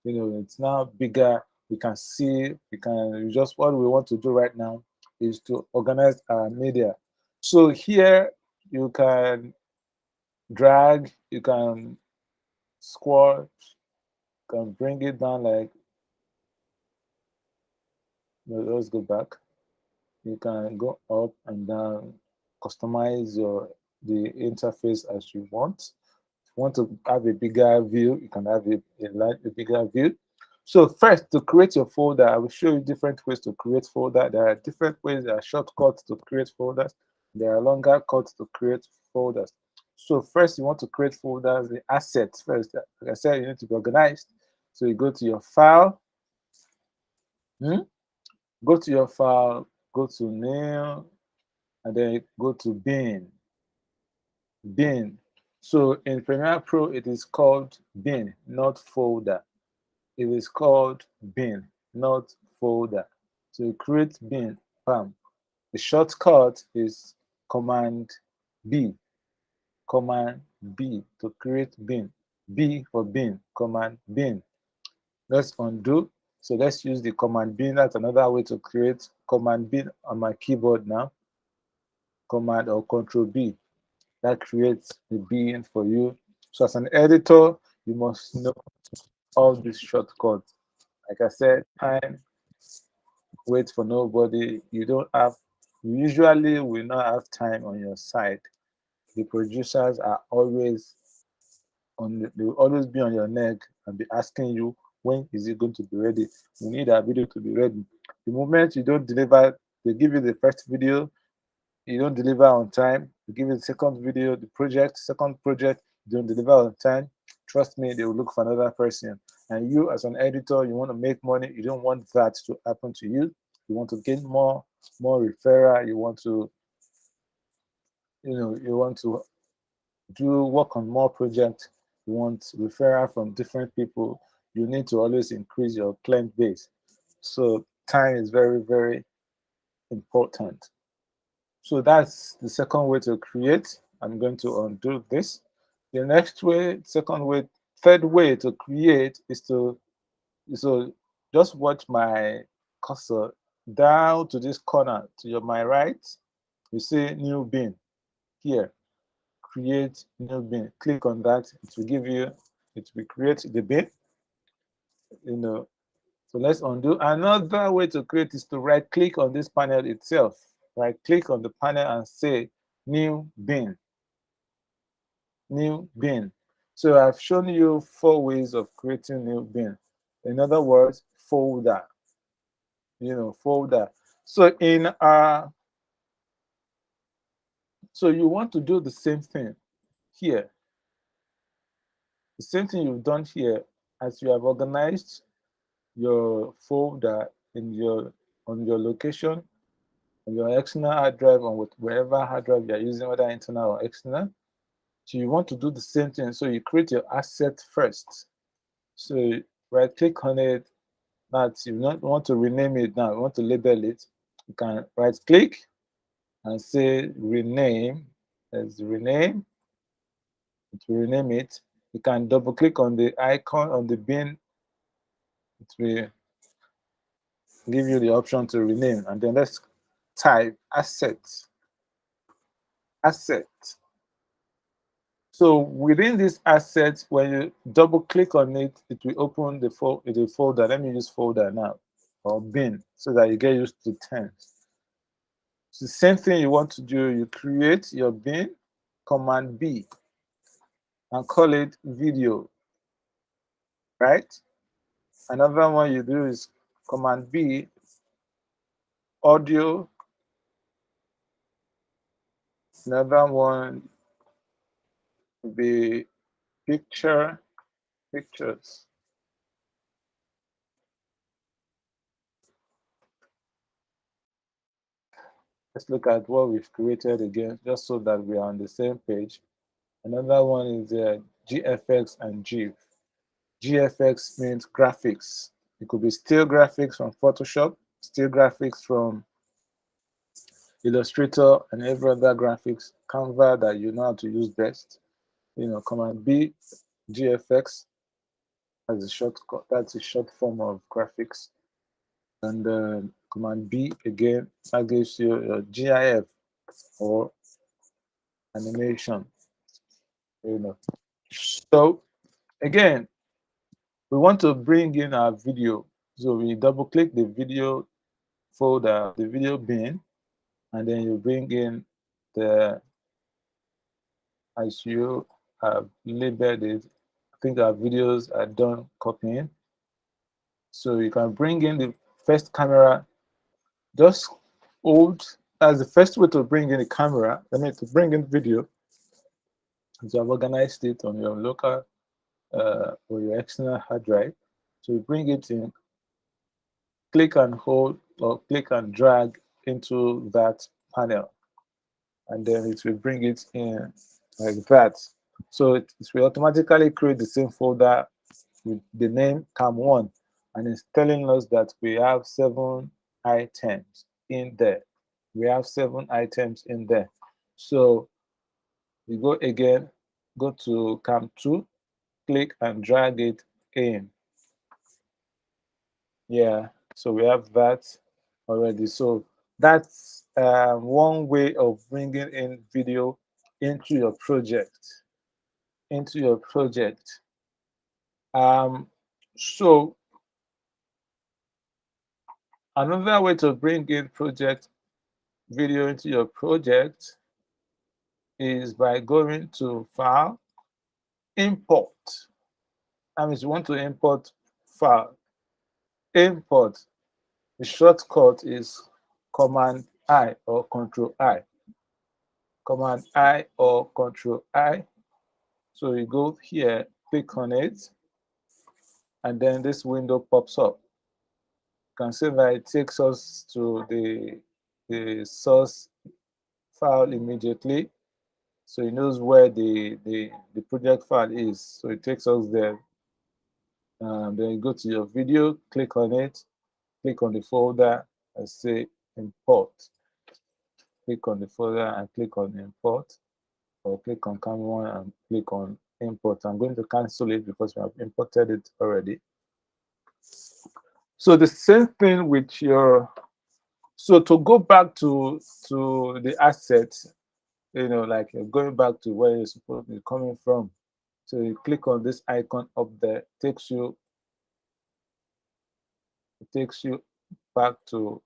It's now bigger. We can see. We can just what we want to do right now is to organize our media. So here you can drag. You can squat. You can bring it down like. Let's go back. You can go up and down, customize the interface as you want. If you want to have a bigger view, you can have a bigger view. So first, to create your folder, I will show you different ways to create folder. There are different ways. There are shortcuts to create folders. There are longer cuts to create folders. So first, you want to create folders, the assets first. Like I said, you need to be organized. So you go to your file. Go to your file, go to new, and then go to bin. Bin. So in Premiere Pro, it is called bin, not folder. It is called bin, not folder. So you create bin, bam. The shortcut is Command B. Command B to create bin. B for bin, Command bin. Let's undo. So let's use the Command bin. That's another way to create Command bin on my keyboard now. Command or Control B. That creates the bin for you. So as an editor, you must know all these shortcuts. Like I said, time, wait for nobody. You usually will not have time on your side. The producers are always they will always be on your neck and be asking you, when is it going to be ready? We need our video to be ready. The moment you don't deliver, they give you the first video, you don't deliver on time, you give you the second video, second project, you don't deliver on time, trust me, they will look for another person. And you as an editor, you want to make money, you don't want that to happen to you. You want to gain more referral, you want to, you want to work on more projects, you want referral from different people, you need to always increase your client base. So time is very, very important. So that's the second way to create. I'm going to undo this. The next way, third way to create is to just watch my cursor down to this corner to my right. You see new bin here. Create new bin. Click on that. It will create the bin. So let's undo. Another way to create is to right click on this panel itself. Right click on the panel and say new bin. New bin. So I've shown you 4 ways of creating new bin. In other words, folder. Folder. So so you want to do the same thing here. The same thing you've done here, as you have organized your folder on your location, on your external hard drive, on wherever hard drive you're using, whether internal or external. So you want to do the same thing. So you create your asset first. So right click on it. That you not want to rename it now, you want to label it. You can right click and say rename. Let's rename. It will rename it. You can double click on the icon on the bin. It will give you the option to rename, and then let's type asset. So within this asset, when you double click on it, it will open the folder. Let me use folder now, or bin, so that you get used to terms. It's the same thing you want to do. You create your bin, Command B, and call it video, right? Another one you do is Command B, audio. Another one would be pictures. Let's look at what we've created again, just so that we are on the same page. Another one is GFX and GIF. GFX means graphics. It could be still graphics from Photoshop, still graphics from Illustrator, and every other graphics, Canva that you know how to use best. Command B, GFX as a shortcut. That's a short form of graphics. And Command B again, that gives you your GIF or animation. So again, we want to bring in our video. So we double click the video folder, the video bin, and then you bring in the, as you have labeled it, I think our videos are done copying. So you can bring in the first camera, just hold, as the first way to bring in the camera, to bring in video, you have organized it on your local or your external hard drive. So you bring it in, click and hold, or click and drag into that panel, and then it will bring it in like that. So it will automatically create the same folder with the name Cam1, and it's telling us that we have 7 items in there. We have 7 items in there. So we go again, go to Cam2, click and drag it in. Yeah, so we have that already. So that's one way of bringing in video into your project. So another way to bring in project video into your project is by going to File, Import. That means you want to import file. Import, the shortcut is Command I or Control I. Command I or Control I. So you go here, click on it, and then this window pops up. You can see that it takes us to the source file immediately. So it knows where the project file is. So it takes us there. Then you go to your video, click on it, click on the folder, and say import. Click on the folder and click on import, or click on Cam1 and click on import. I'm going to cancel it because we have imported it already. So the same thing with your, so to go back to the assets, like you're going back to where you're supposed to be coming from. So you click on this icon up there, it takes you back to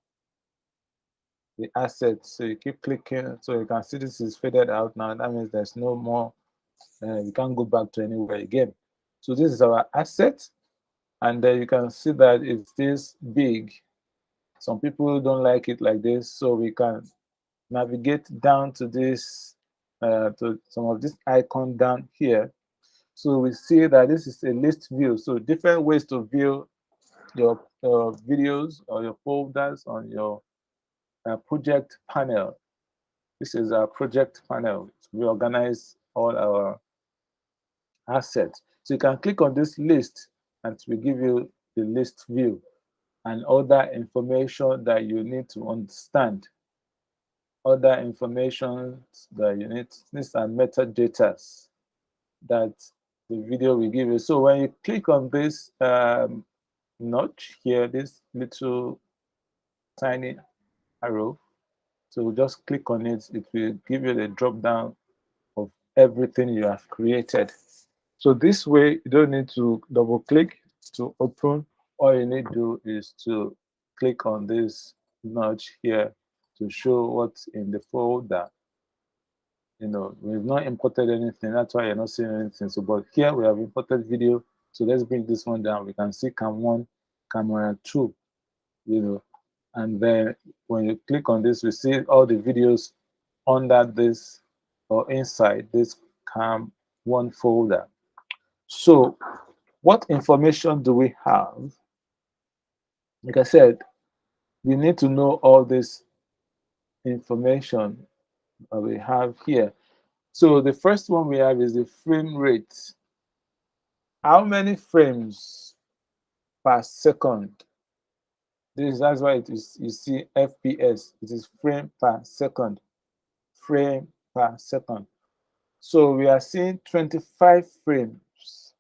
the assets. So you keep clicking, so you can see this is faded out now. That means there's no more, you can't go back to anywhere again. So this is our asset, and then you can see that it's this big. Some people don't like it like this, so we can navigate down to this, to some of this icon down here. So we see that this is a list view. So different ways to view your videos or your folders on your project panel. This is our project panel. We organize all our assets. So you can click on this list and it will give you the list view and other information that you need to understand. Other information that you need. These are metadata that the video will give you. So when you click on this notch here, this little tiny arrow, so just click on it, it will give you the drop down of everything you have created. So this way, you don't need to double click to open. All you need to do is to click on this notch here to show what's in the folder. We've not imported anything. That's why you're not seeing anything. So, but here we have imported video. So let's bring this one down. We can see Cam1, Camera 2, and then when you click on this, we see all the videos under this or inside this Cam1 folder. So what information do we have? Like I said, we need to know all this information that we have here. So the first one we have is the frame rate. How many frames per second That's why it is, you see FPS. It is frame per second. Frame per second. So we are seeing 25 frames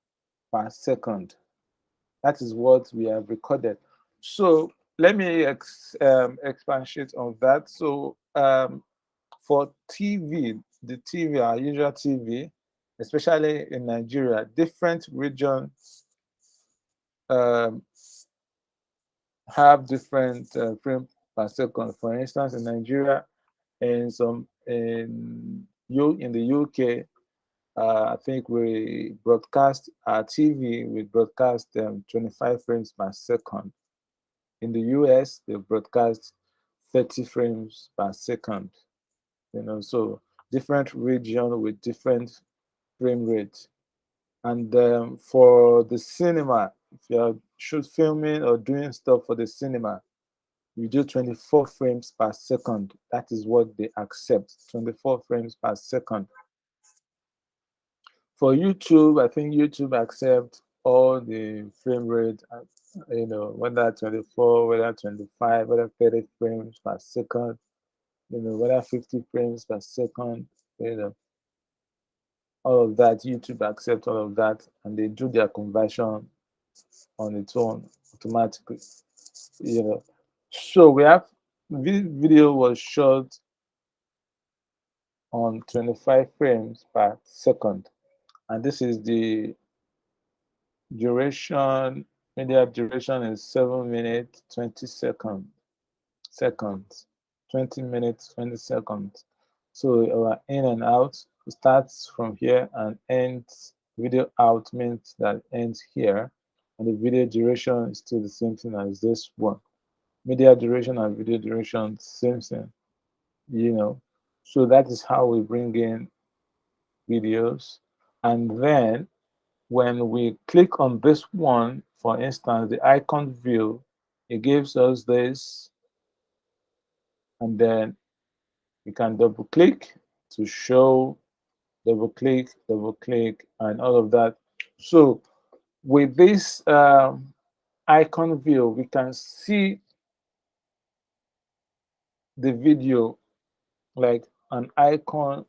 per second. That is what we have recorded. So let me expatiate on that. So for TV, the TV, our usual TV, especially in Nigeria, different regions um, have different frame per second. For instance, in Nigeria, and some in the UK, I think we broadcast our TV. We broadcast 25 frames per second. In the US, they broadcast 30 frames per second. So different region with different frame rate. And for the cinema, if you're filming or doing stuff for the cinema, you do 24 frames per second. That is what they accept, 24 frames per second. For YouTube, I think YouTube accepts all the frame rate, whether 24, whether 25, whether 30 frames per second, whether 50 frames per second, all of that. YouTube accepts all of that, and they do their conversion on its own automatically. So we have, this video was shot on 25 frames per second, and this is the duration. Media duration is 7 minutes 20 seconds, 20 minutes 20 seconds. So our in and out starts from here and ends. Video out means that ends here, and the video duration is still the same thing as this one. Media duration and video duration, same thing. So that is how we bring in videos. And then when we click on this one, for instance, the icon view, it gives us this, and then we can double click to show, double click, and all of that. So with this icon view, we can see the video, like an icon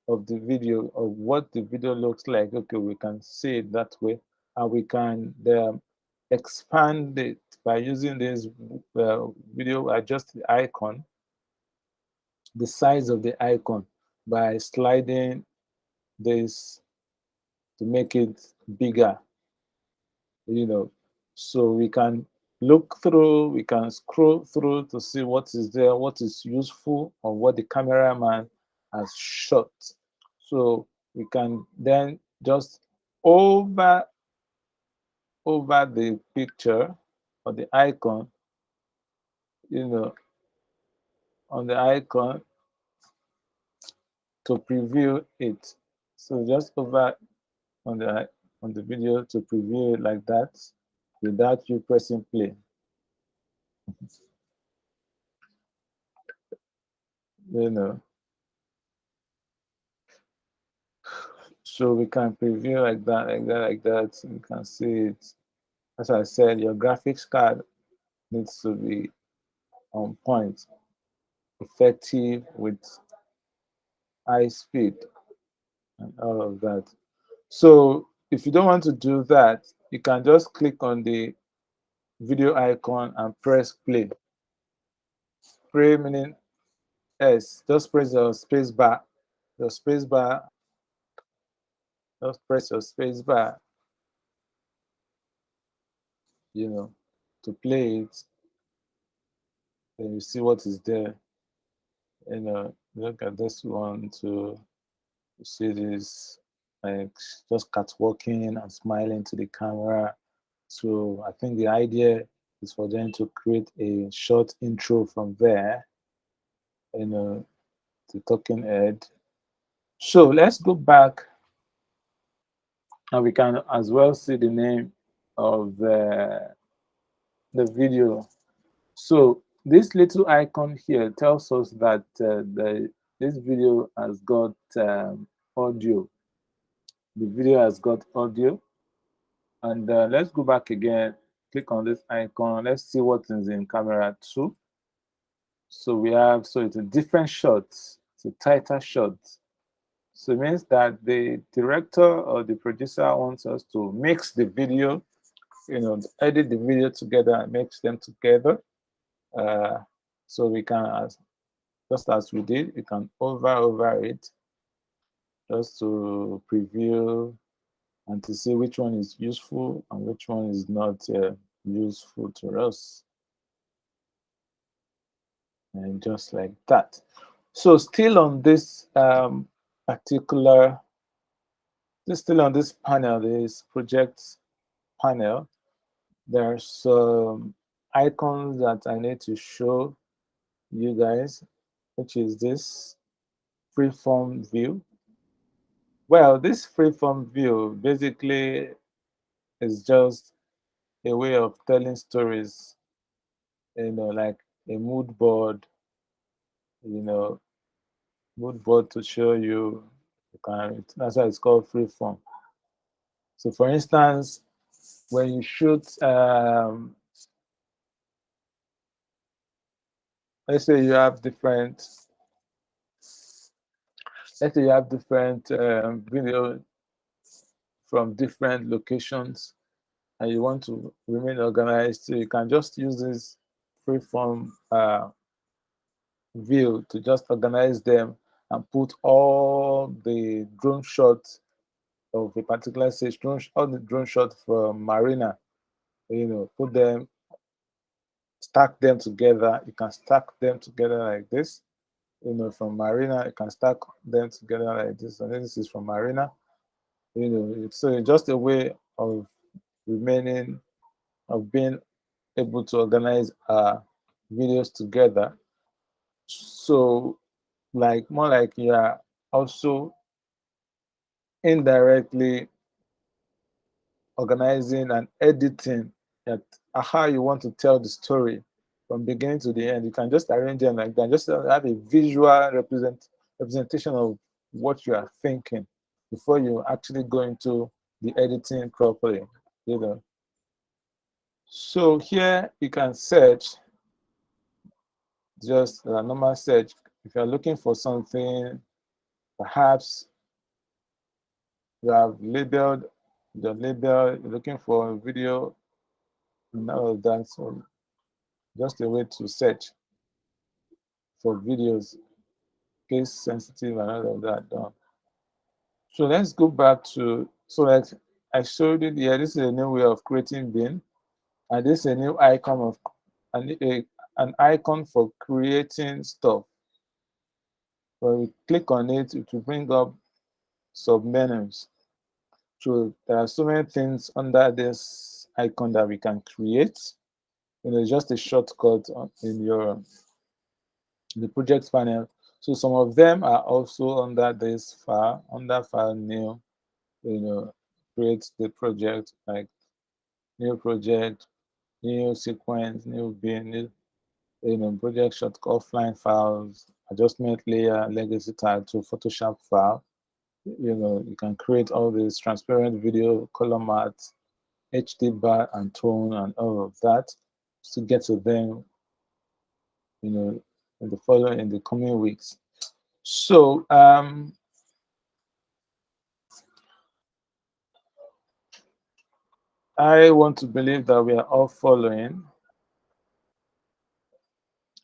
of the video, of what the video looks like. Okay, we can see it that way, and we can expand it by using this video, adjust the icon, the size of the icon, by sliding this to make it bigger. So we can look through, we can scroll through to see what is there, what is useful, or what the cameraman has shot. So we can then just over the picture or the icon, on the icon, to preview it. So just over on the video to preview it like that, without you pressing play. So we can preview like that. You can see it. As I said, your graphics card needs to be on point, effective, with high speed, and all of that. So if you don't want to do that, you can just click on the video icon and press play. Play meaning S. Just press your space bar. Just press your space bar, to play it. Then you see what is there. Look at this one to see this, like, just catwalking and smiling to the camera. So I think the idea is for them to create a short intro from there, to talking head. So let's go back, and we can as well see the name of the video. So this little icon here tells us that this video has got audio. The video has got audio. And let's go back again click on this icon. Let's see what is in camera 2. So we have, so it's a different shot, it's a tighter shot. So it means that the director or the producer wants us to mix the video, edit the video together and mix them together. So we can, just as we did, we can over it just to preview and to see which one is useful and which one is not useful to us. And just like that. So still on this still on this panel, this project panel, there's some icons that I need to show you guys, which is this freeform view. Well, this freeform view basically is just a way of telling stories, like a mood board, mood board to show you. That's why it's called freeform. So, for instance, when you shoot, let's say you have different, video from different locations, and you want to remain organized, so you can just use this freeform view to just organize them and put all the drone shots of a particular stage, all the drone shots from Marina, put them, stack them together. You can stack them together like this. From Marina, you can stack them together like this. And this is from Marina. So just a way of being able to organize videos together. So, more like you are also indirectly organizing and editing at how you want to tell the story from beginning to the end. You can just arrange them like that, just have a visual representation of what you are thinking before you actually go into the editing properly. So here you can search, just a normal search. If you're looking for something, perhaps you have labeled the label, you're looking for a video and all of that. So just a way to search for videos, case sensitive and all of that done. So let's go back to, so like I showed you here, this is a new way of creating bin, and this is a new icon of an icon for creating stuff. When we click on it, it will bring up submenus. So there are so many things under this icon that we can create. Just a shortcut in the project panel. So some of them are also under this file, under file new, create the project, like new project, new sequence, new bin, project shortcut, offline files, adjustment layer, legacy title, Photoshop file. You can create all these transparent video, color matte, HD bar and tone and all of that to get to them, in the coming weeks. So I want to believe that we are all following.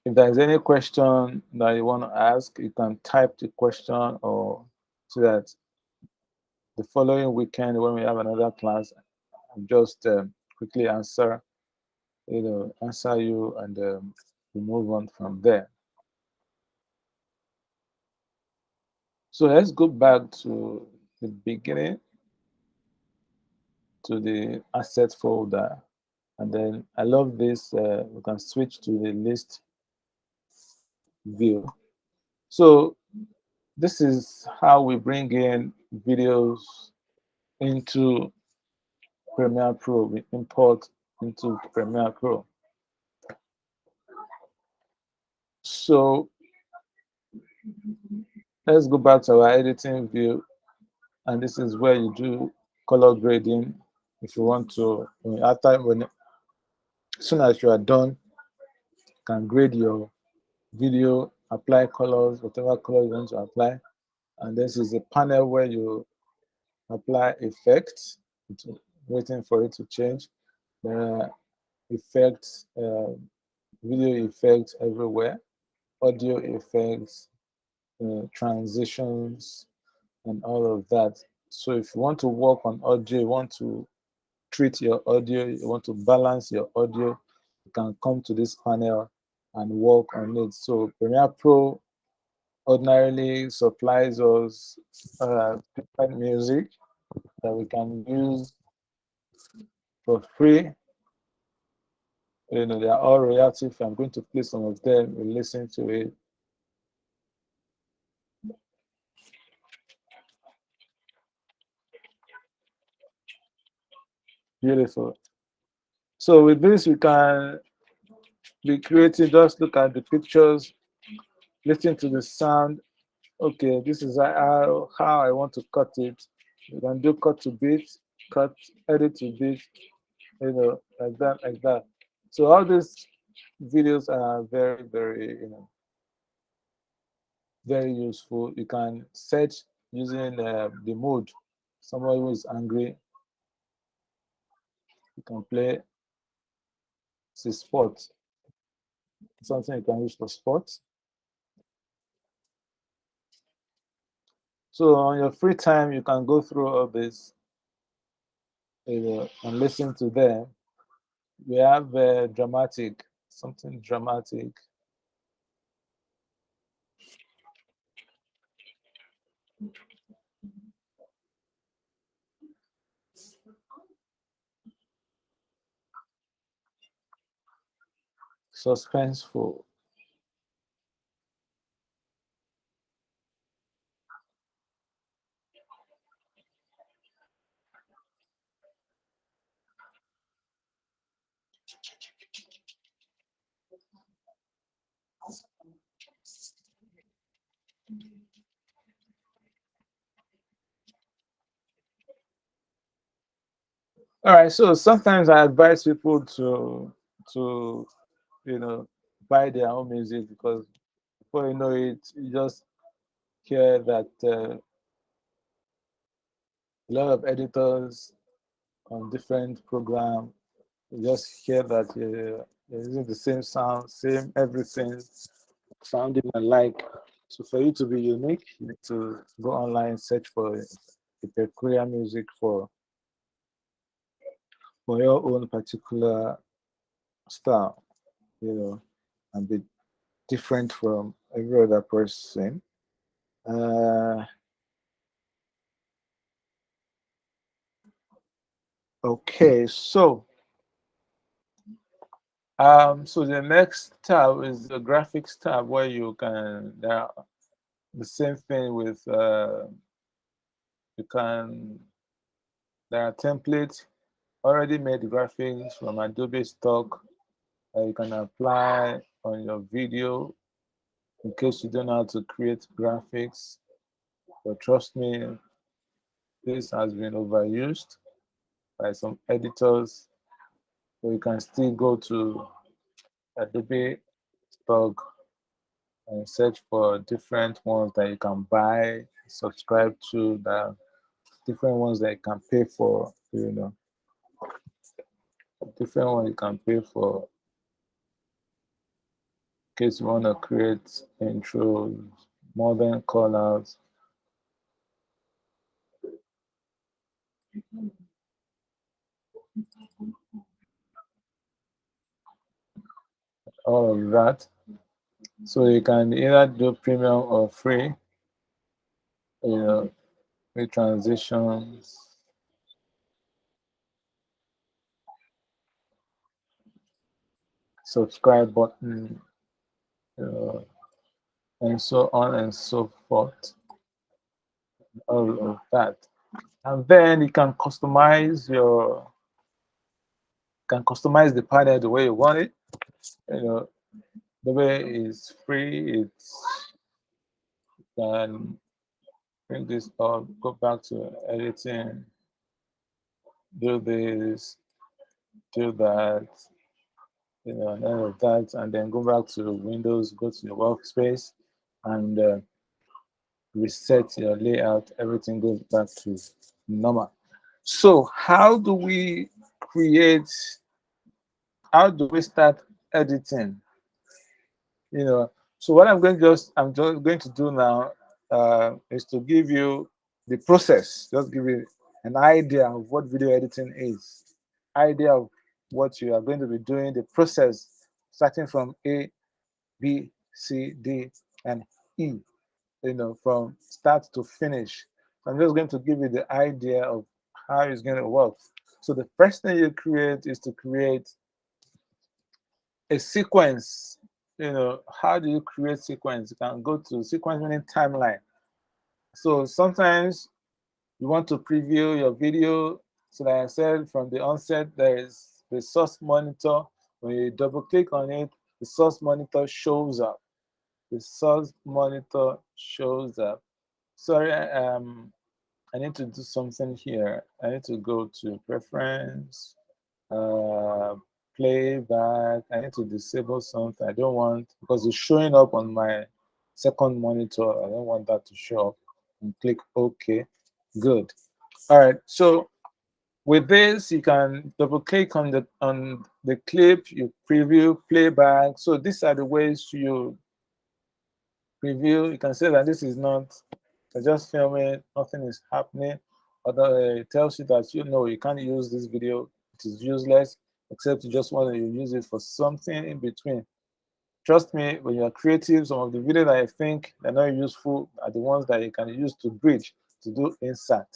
If there's any question that you want to ask, you can type the question, or so that the following weekend when we have another class, I'll just quickly answer you, and we move on from there. So let's go back to the beginning, to the asset folder, and then I love this. We can switch to the list view. So this is how we bring in videos into Premiere Pro. We import into Premiere Pro. So let's go back to our editing view, and this is where you do color grading. If you want to, As soon as you are done, you can grade your video, apply colors, whatever color you want to apply. And this is a panel where you apply effects. It's waiting for it to change. There are effects, video effects everywhere, audio effects, transitions, and all of that. So if you want to work on audio, you want to treat your audio, you want to balance your audio, you can come to this panel and work on it. So Premiere Pro ordinarily supplies us different music that we can use for free. You know, they are all royalty free. I'm going to play some of them. We listen to it. Beautiful. So with this, we can be creative. Just look at the pictures, listen to the sound. Okay, this is how I want to cut it. You can do cut to beat, cut, edit to beat, you know, like that, like that. So all these videos are very, very, you know, very useful. You can search using the mode. Someone who is angry, you can play. It's a sport, something you can use for sports. So on your free time, you can go through all this, you know, and listen to them. We have dramatic, something dramatic. Suspenseful. All right, so sometimes I advise people to you know buy their own music because before you know it, you just hear that a lot of editors on different programs, you just hear that they're using the same sound, same everything, sounding alike. So for you to be unique, you need to go online, search for a peculiar music for your own particular style, you know, and be different from every other person. Uh, okay, so the next tab is the graphics tab where you can the same thing with you can there are templates already made graphics from Adobe stock that you can apply on your video in case you don't know how to create graphics. But trust me, this has been overused by some editors. So you can still go to Adobe stock and search for different ones that you can buy, subscribe to, the different ones that you can pay for, you know, different one you can pay for in case you want to create intros, modern colors, all of that. So you can either do premium or free, you know, free transitions, subscribe button, you know, and so on and so forth, all of that. And then you can customize the panel the way you want it. You know, the way is free. It's can bring this up, go back to editing, do this, do that, and all of that, and then go back to Windows, go to your workspace, and reset your layout. Everything goes back to normal. So how do we create? How do we start editing? So what I'm just going to do now is to give you the process. Just give you an idea of what video editing is, idea of what you are going to be doing, the process starting from A, B, C, D, and E, from start to finish. So I'm just going to give you the idea of how it's going to work. So the first thing you create is to create a sequence. How do you create sequence? You can go to sequence meaning timeline. So sometimes you want to preview your video. So like I said from the onset, there is the source monitor. When you double click on it, the source monitor shows up. The source monitor shows up. Sorry, I need to do something here. I need to go to preference, uh, playback. I need to disable something. I don't want, because it's showing up on my second monitor. I don't want that to show up. And click OK. Good. All right. So with this, you can double click on the clip, you preview, playback. So these are the ways you preview. You can say that this is not, I just film it, nothing is happening. Although it tells you that you can't use this video, it is useless, except you just want to use it for something in between. Trust me, when you are creative, some of the videos that I think are not useful are the ones that you can use to bridge, to do insert.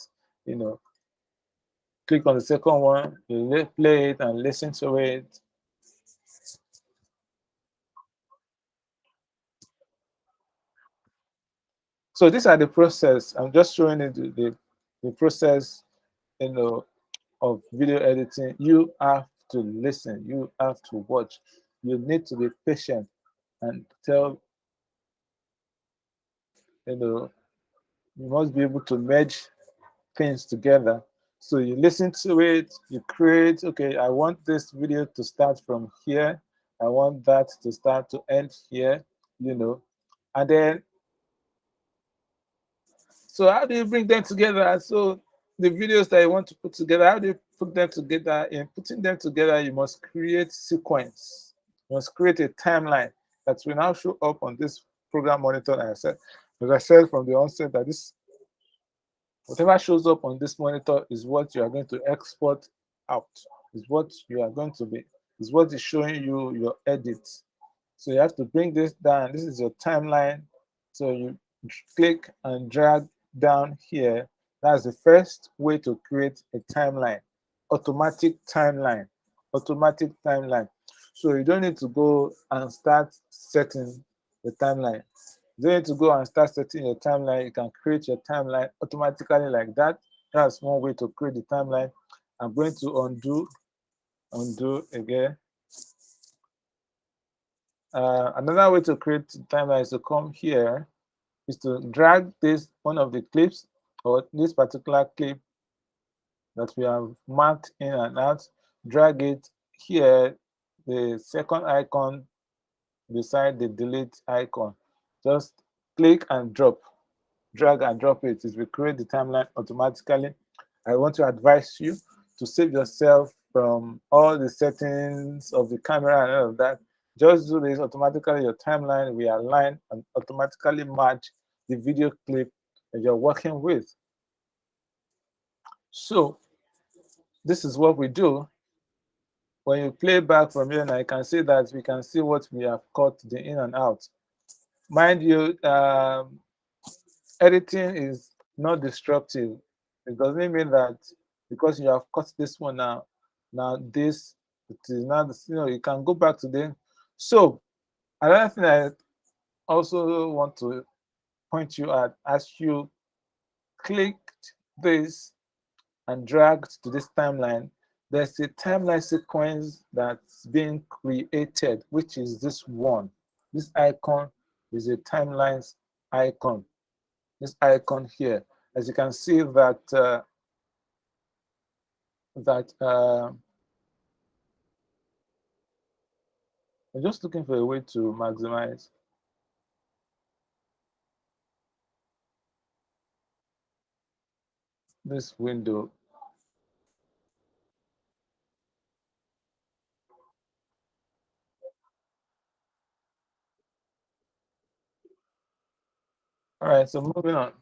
Click on the second one, you play it and listen to it. So these are the process. I'm just showing you the process, of video editing. You have to listen. You have to watch. You need to be patient and you must be able to merge things together. So you listen to it, you create, okay, I want this video to start from here. I want that to start to end here, and then, so how do you bring them together? So the videos that you want to put together, how do you put them together? In putting them together, you must create sequence. You must create a timeline that will now show up on this program monitor. As I said from the onset, that this whatever shows up on this monitor is what you are going to export out. Is what you are going to be. Is what is showing you your edits. So you have to bring this down. This is your timeline. So you click and drag down here. That's the first way to create a timeline. Automatic timeline. Automatic timeline. So you don't need to go and start setting the timeline. You don't need to go and start setting your timeline. You can create your timeline automatically like that. That's one way to create the timeline. I'm going to undo again. Another way to create timeline is to come here, is to drag this one of the clips, or this particular clip that we have marked in and out, drag it here, the second icon beside the delete icon. Just click and drop, drag and drop it. It will create the timeline automatically. I want to advise you to save yourself from all the settings of the camera and all of that. Just do this automatically. Your timeline will align and automatically match the video clip that you're working with. So this is what we do. When you play back from here, now you can see that we can see what we have cut the in and out. Mind you, editing is not destructive. It doesn't mean that because you have cut this one now this, it is not, you can go back to them. So another thing I also want to point you at, as you clicked this and dragged to this timeline, there's a timeline sequence that's being created, which is this one. This icon is a timelines icon. This icon here, as you can see that I'm just looking for a way to maximize this window. All right, so moving on.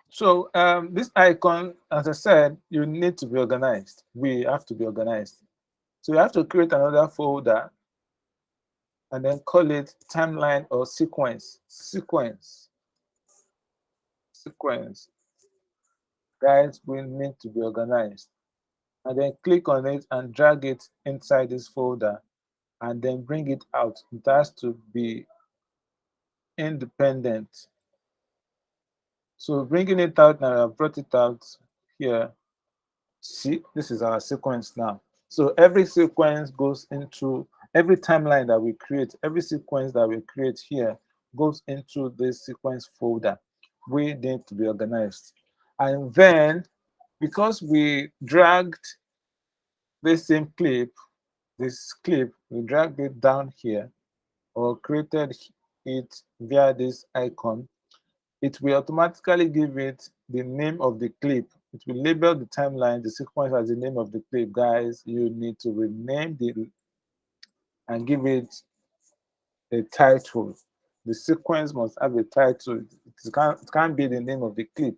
So this icon, as I said, you need to be organized. We have to be organized. So you have to create another folder and then call it timeline or sequence. Sequence. Guys, we need to be organized. And then click on it and drag it inside this folder and then bring it out. It has to be independent. So bringing it out now, I brought it out here. See, this is our sequence now. So every sequence goes into every timeline that we create, every sequence that we create here goes into this sequence folder. We need to be organized. And then because we dragged this clip, we dragged it down here or created it via this icon, it will automatically give it the name of the clip. It will label the timeline, the sequence as the name of the clip. Guys, you need to rename the and give it a title. The sequence must have a title. It can't be the name of the clip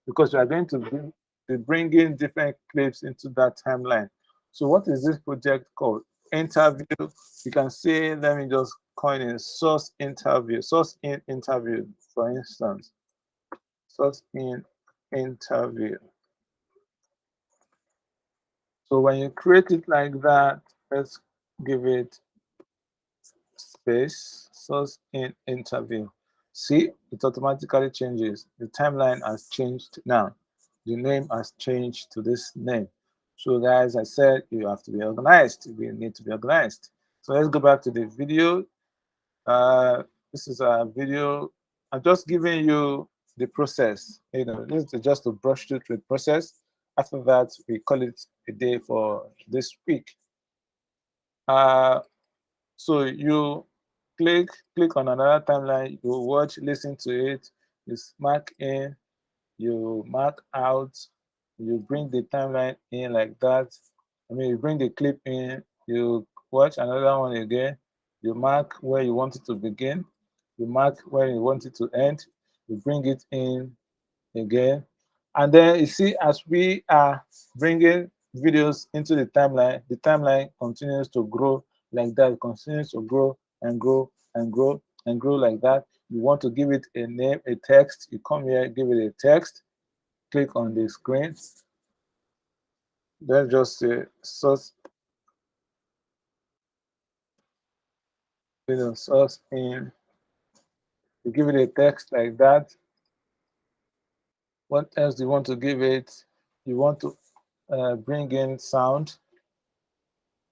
because we are going to be bringing different clips into that timeline. So what is this project called? Interview. You can say, let me just coin in source interview, source in interview, for instance. Source in interview. So when you create it like that, let's give it space, source in interview. See, it automatically changes. The timeline has changed now. The name has changed to this name. So guys, I said you have to be organized. We need to be organized. So let's go back to the video. Uh, this is a video. I'm just giving you the process. This is just to brush through the process. After that, we call it a day for this week. Uh, so you click on another timeline, you watch, listen to it, you mark in, you mark out, you bring the timeline in like that. I mean, you bring the clip in, you watch another one again, you mark where you want it to begin, you mark where you want it to end, you bring it in again. And then you see, as we are bringing videos into the timeline continues to grow like that. It continues to grow and grow and grow and grow like that. You want to give it a name, a text. You come here, give it a text, click on the screen. Then just say source, source in. You give it a text like that. What else do you want to give it? You want to bring in sound.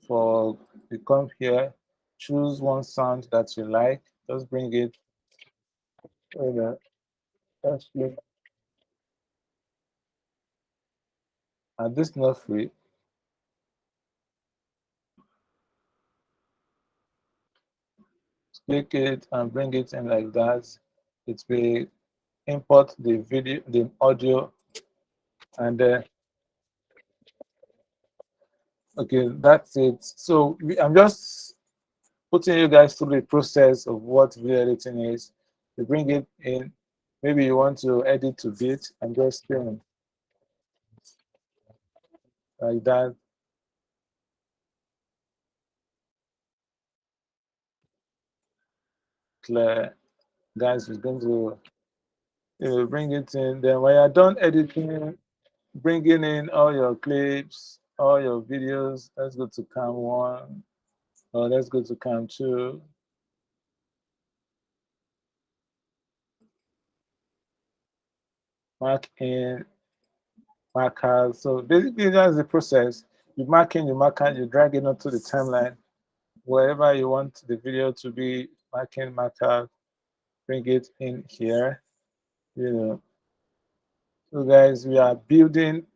For you come here, choose one sound that you like, just bring it over. Just click, and this is not free. Click it and bring it in like that. It will import the video, the audio, and okay, that's it. So I'm just putting you guys through the process of what video editing is. You bring it in. Maybe you want to edit to bit and just like that. Clear. Guys, we're going to bring it in. Then when you're done editing, bringing in all your clips, all your videos, let's go to cam 1 or let's go to cam 2. Mark in, mark out. So basically that's the process. You mark in, you mark out, you drag it onto the timeline. Wherever you want the video to be, mark in, mark out, bring it in here. So guys, we are building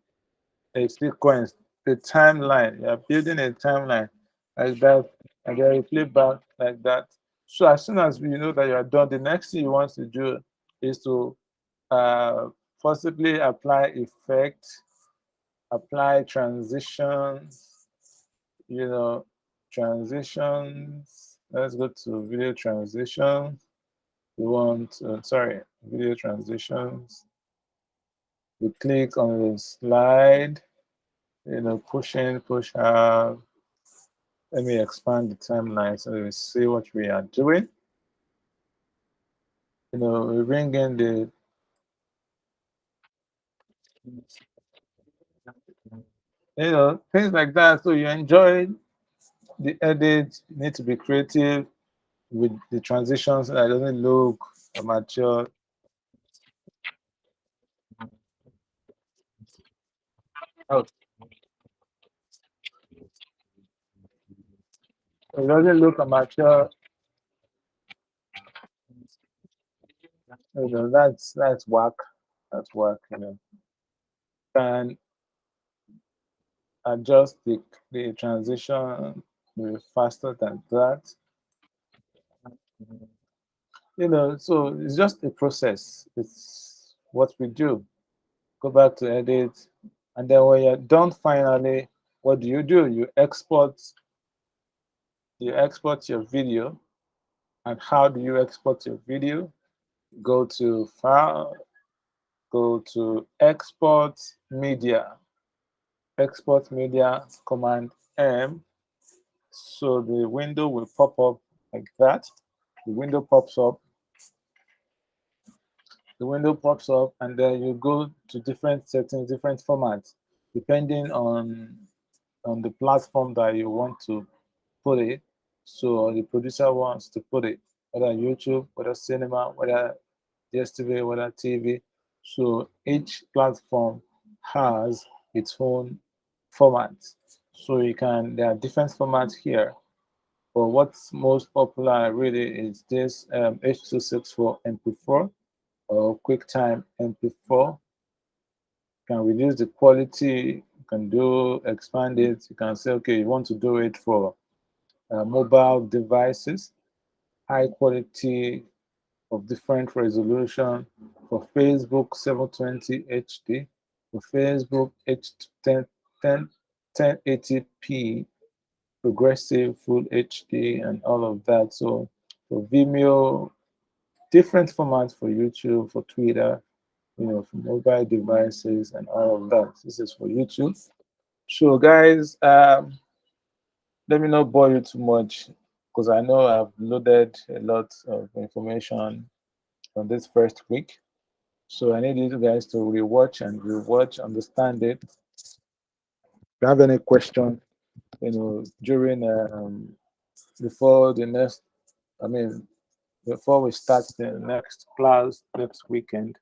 a sequence, the timeline. We are building a timeline. like that, and then you play back like that. So as soon as you know that you are done, the next thing you want to do is to uh, possibly apply effect, apply transitions, you know, transitions. Let's go to video transitions. You want, sorry, video transitions. You click on the slide, push in, push out. Let me expand the timeline so we see what we are doing. We bring in the, things like that. So you enjoy the edit, you need to be creative with the transitions so that it doesn't look amateur. Oh, it doesn't look amateur. That's work. That's work. Can adjust the transition faster than that. So it's just a process. It's what we do. Go back to edit, and then when you're done finally, what do? You export your video. And how do you export your video? Go to file, go to export media, command M. So the window will pop up like that. The window pops up, and then you go to different settings, different formats, depending on the platform that you want to put it. So the producer wants to put it, whether YouTube, whether cinema, whether DSTV, whether TV. So each platform has its own format. So there are different formats here. But what's most popular really is this H.264 MP4 or QuickTime MP4. You can reduce the quality, you can expand it. You can say, okay, you want to do it for mobile devices, high quality of different resolution. For Facebook 720 HD, for Facebook H10 1080p, progressive full HD, and all of that. So for Vimeo, different formats for YouTube, for Twitter, for mobile devices and all of that. This is for YouTube. So guys, let me not bore you too much because I know I've loaded a lot of information on this first week. So I need you guys to rewatch and rewatch, understand it. If you have any question, during before the next, I mean, before we start the next class next weekend,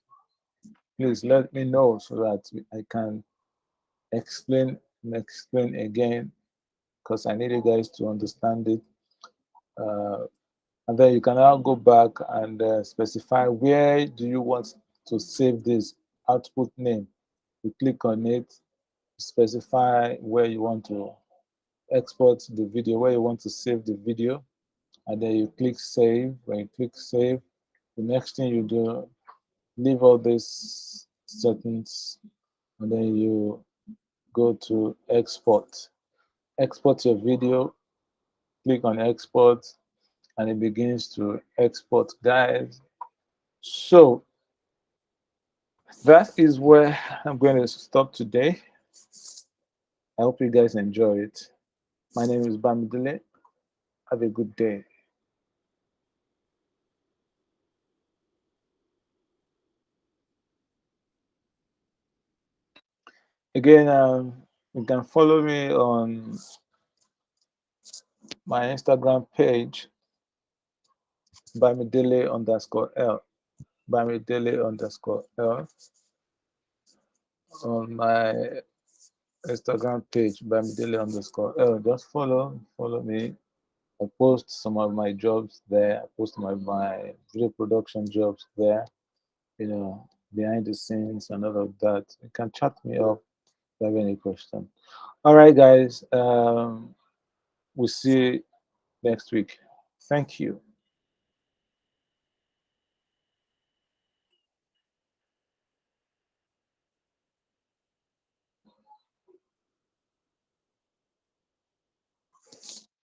please let me know so that I can explain and explain again because I need you guys to understand it. Uh, and then you can now go back and specify where do you want to save this output name. You click on it, specify where you want to export the video, where you want to save the video, and then you click save. When you click save, the next thing you do, leave all these settings, and then you go to export. Export your video, click on export, and it begins to export, guys. So that is where I'm going to stop today. I hope you guys enjoy it. My name is Bamidele. Have a good day. Again, you can follow me on my Instagram page, Bamidele_L. Bamidele_L on my Instagram page, Bamidele_L. Just follow me. I post some of my jobs there. I post my video production jobs there, behind the scenes and all of that. You can chat me up if you have any question. All right, guys. we'll see you next week. Thank you.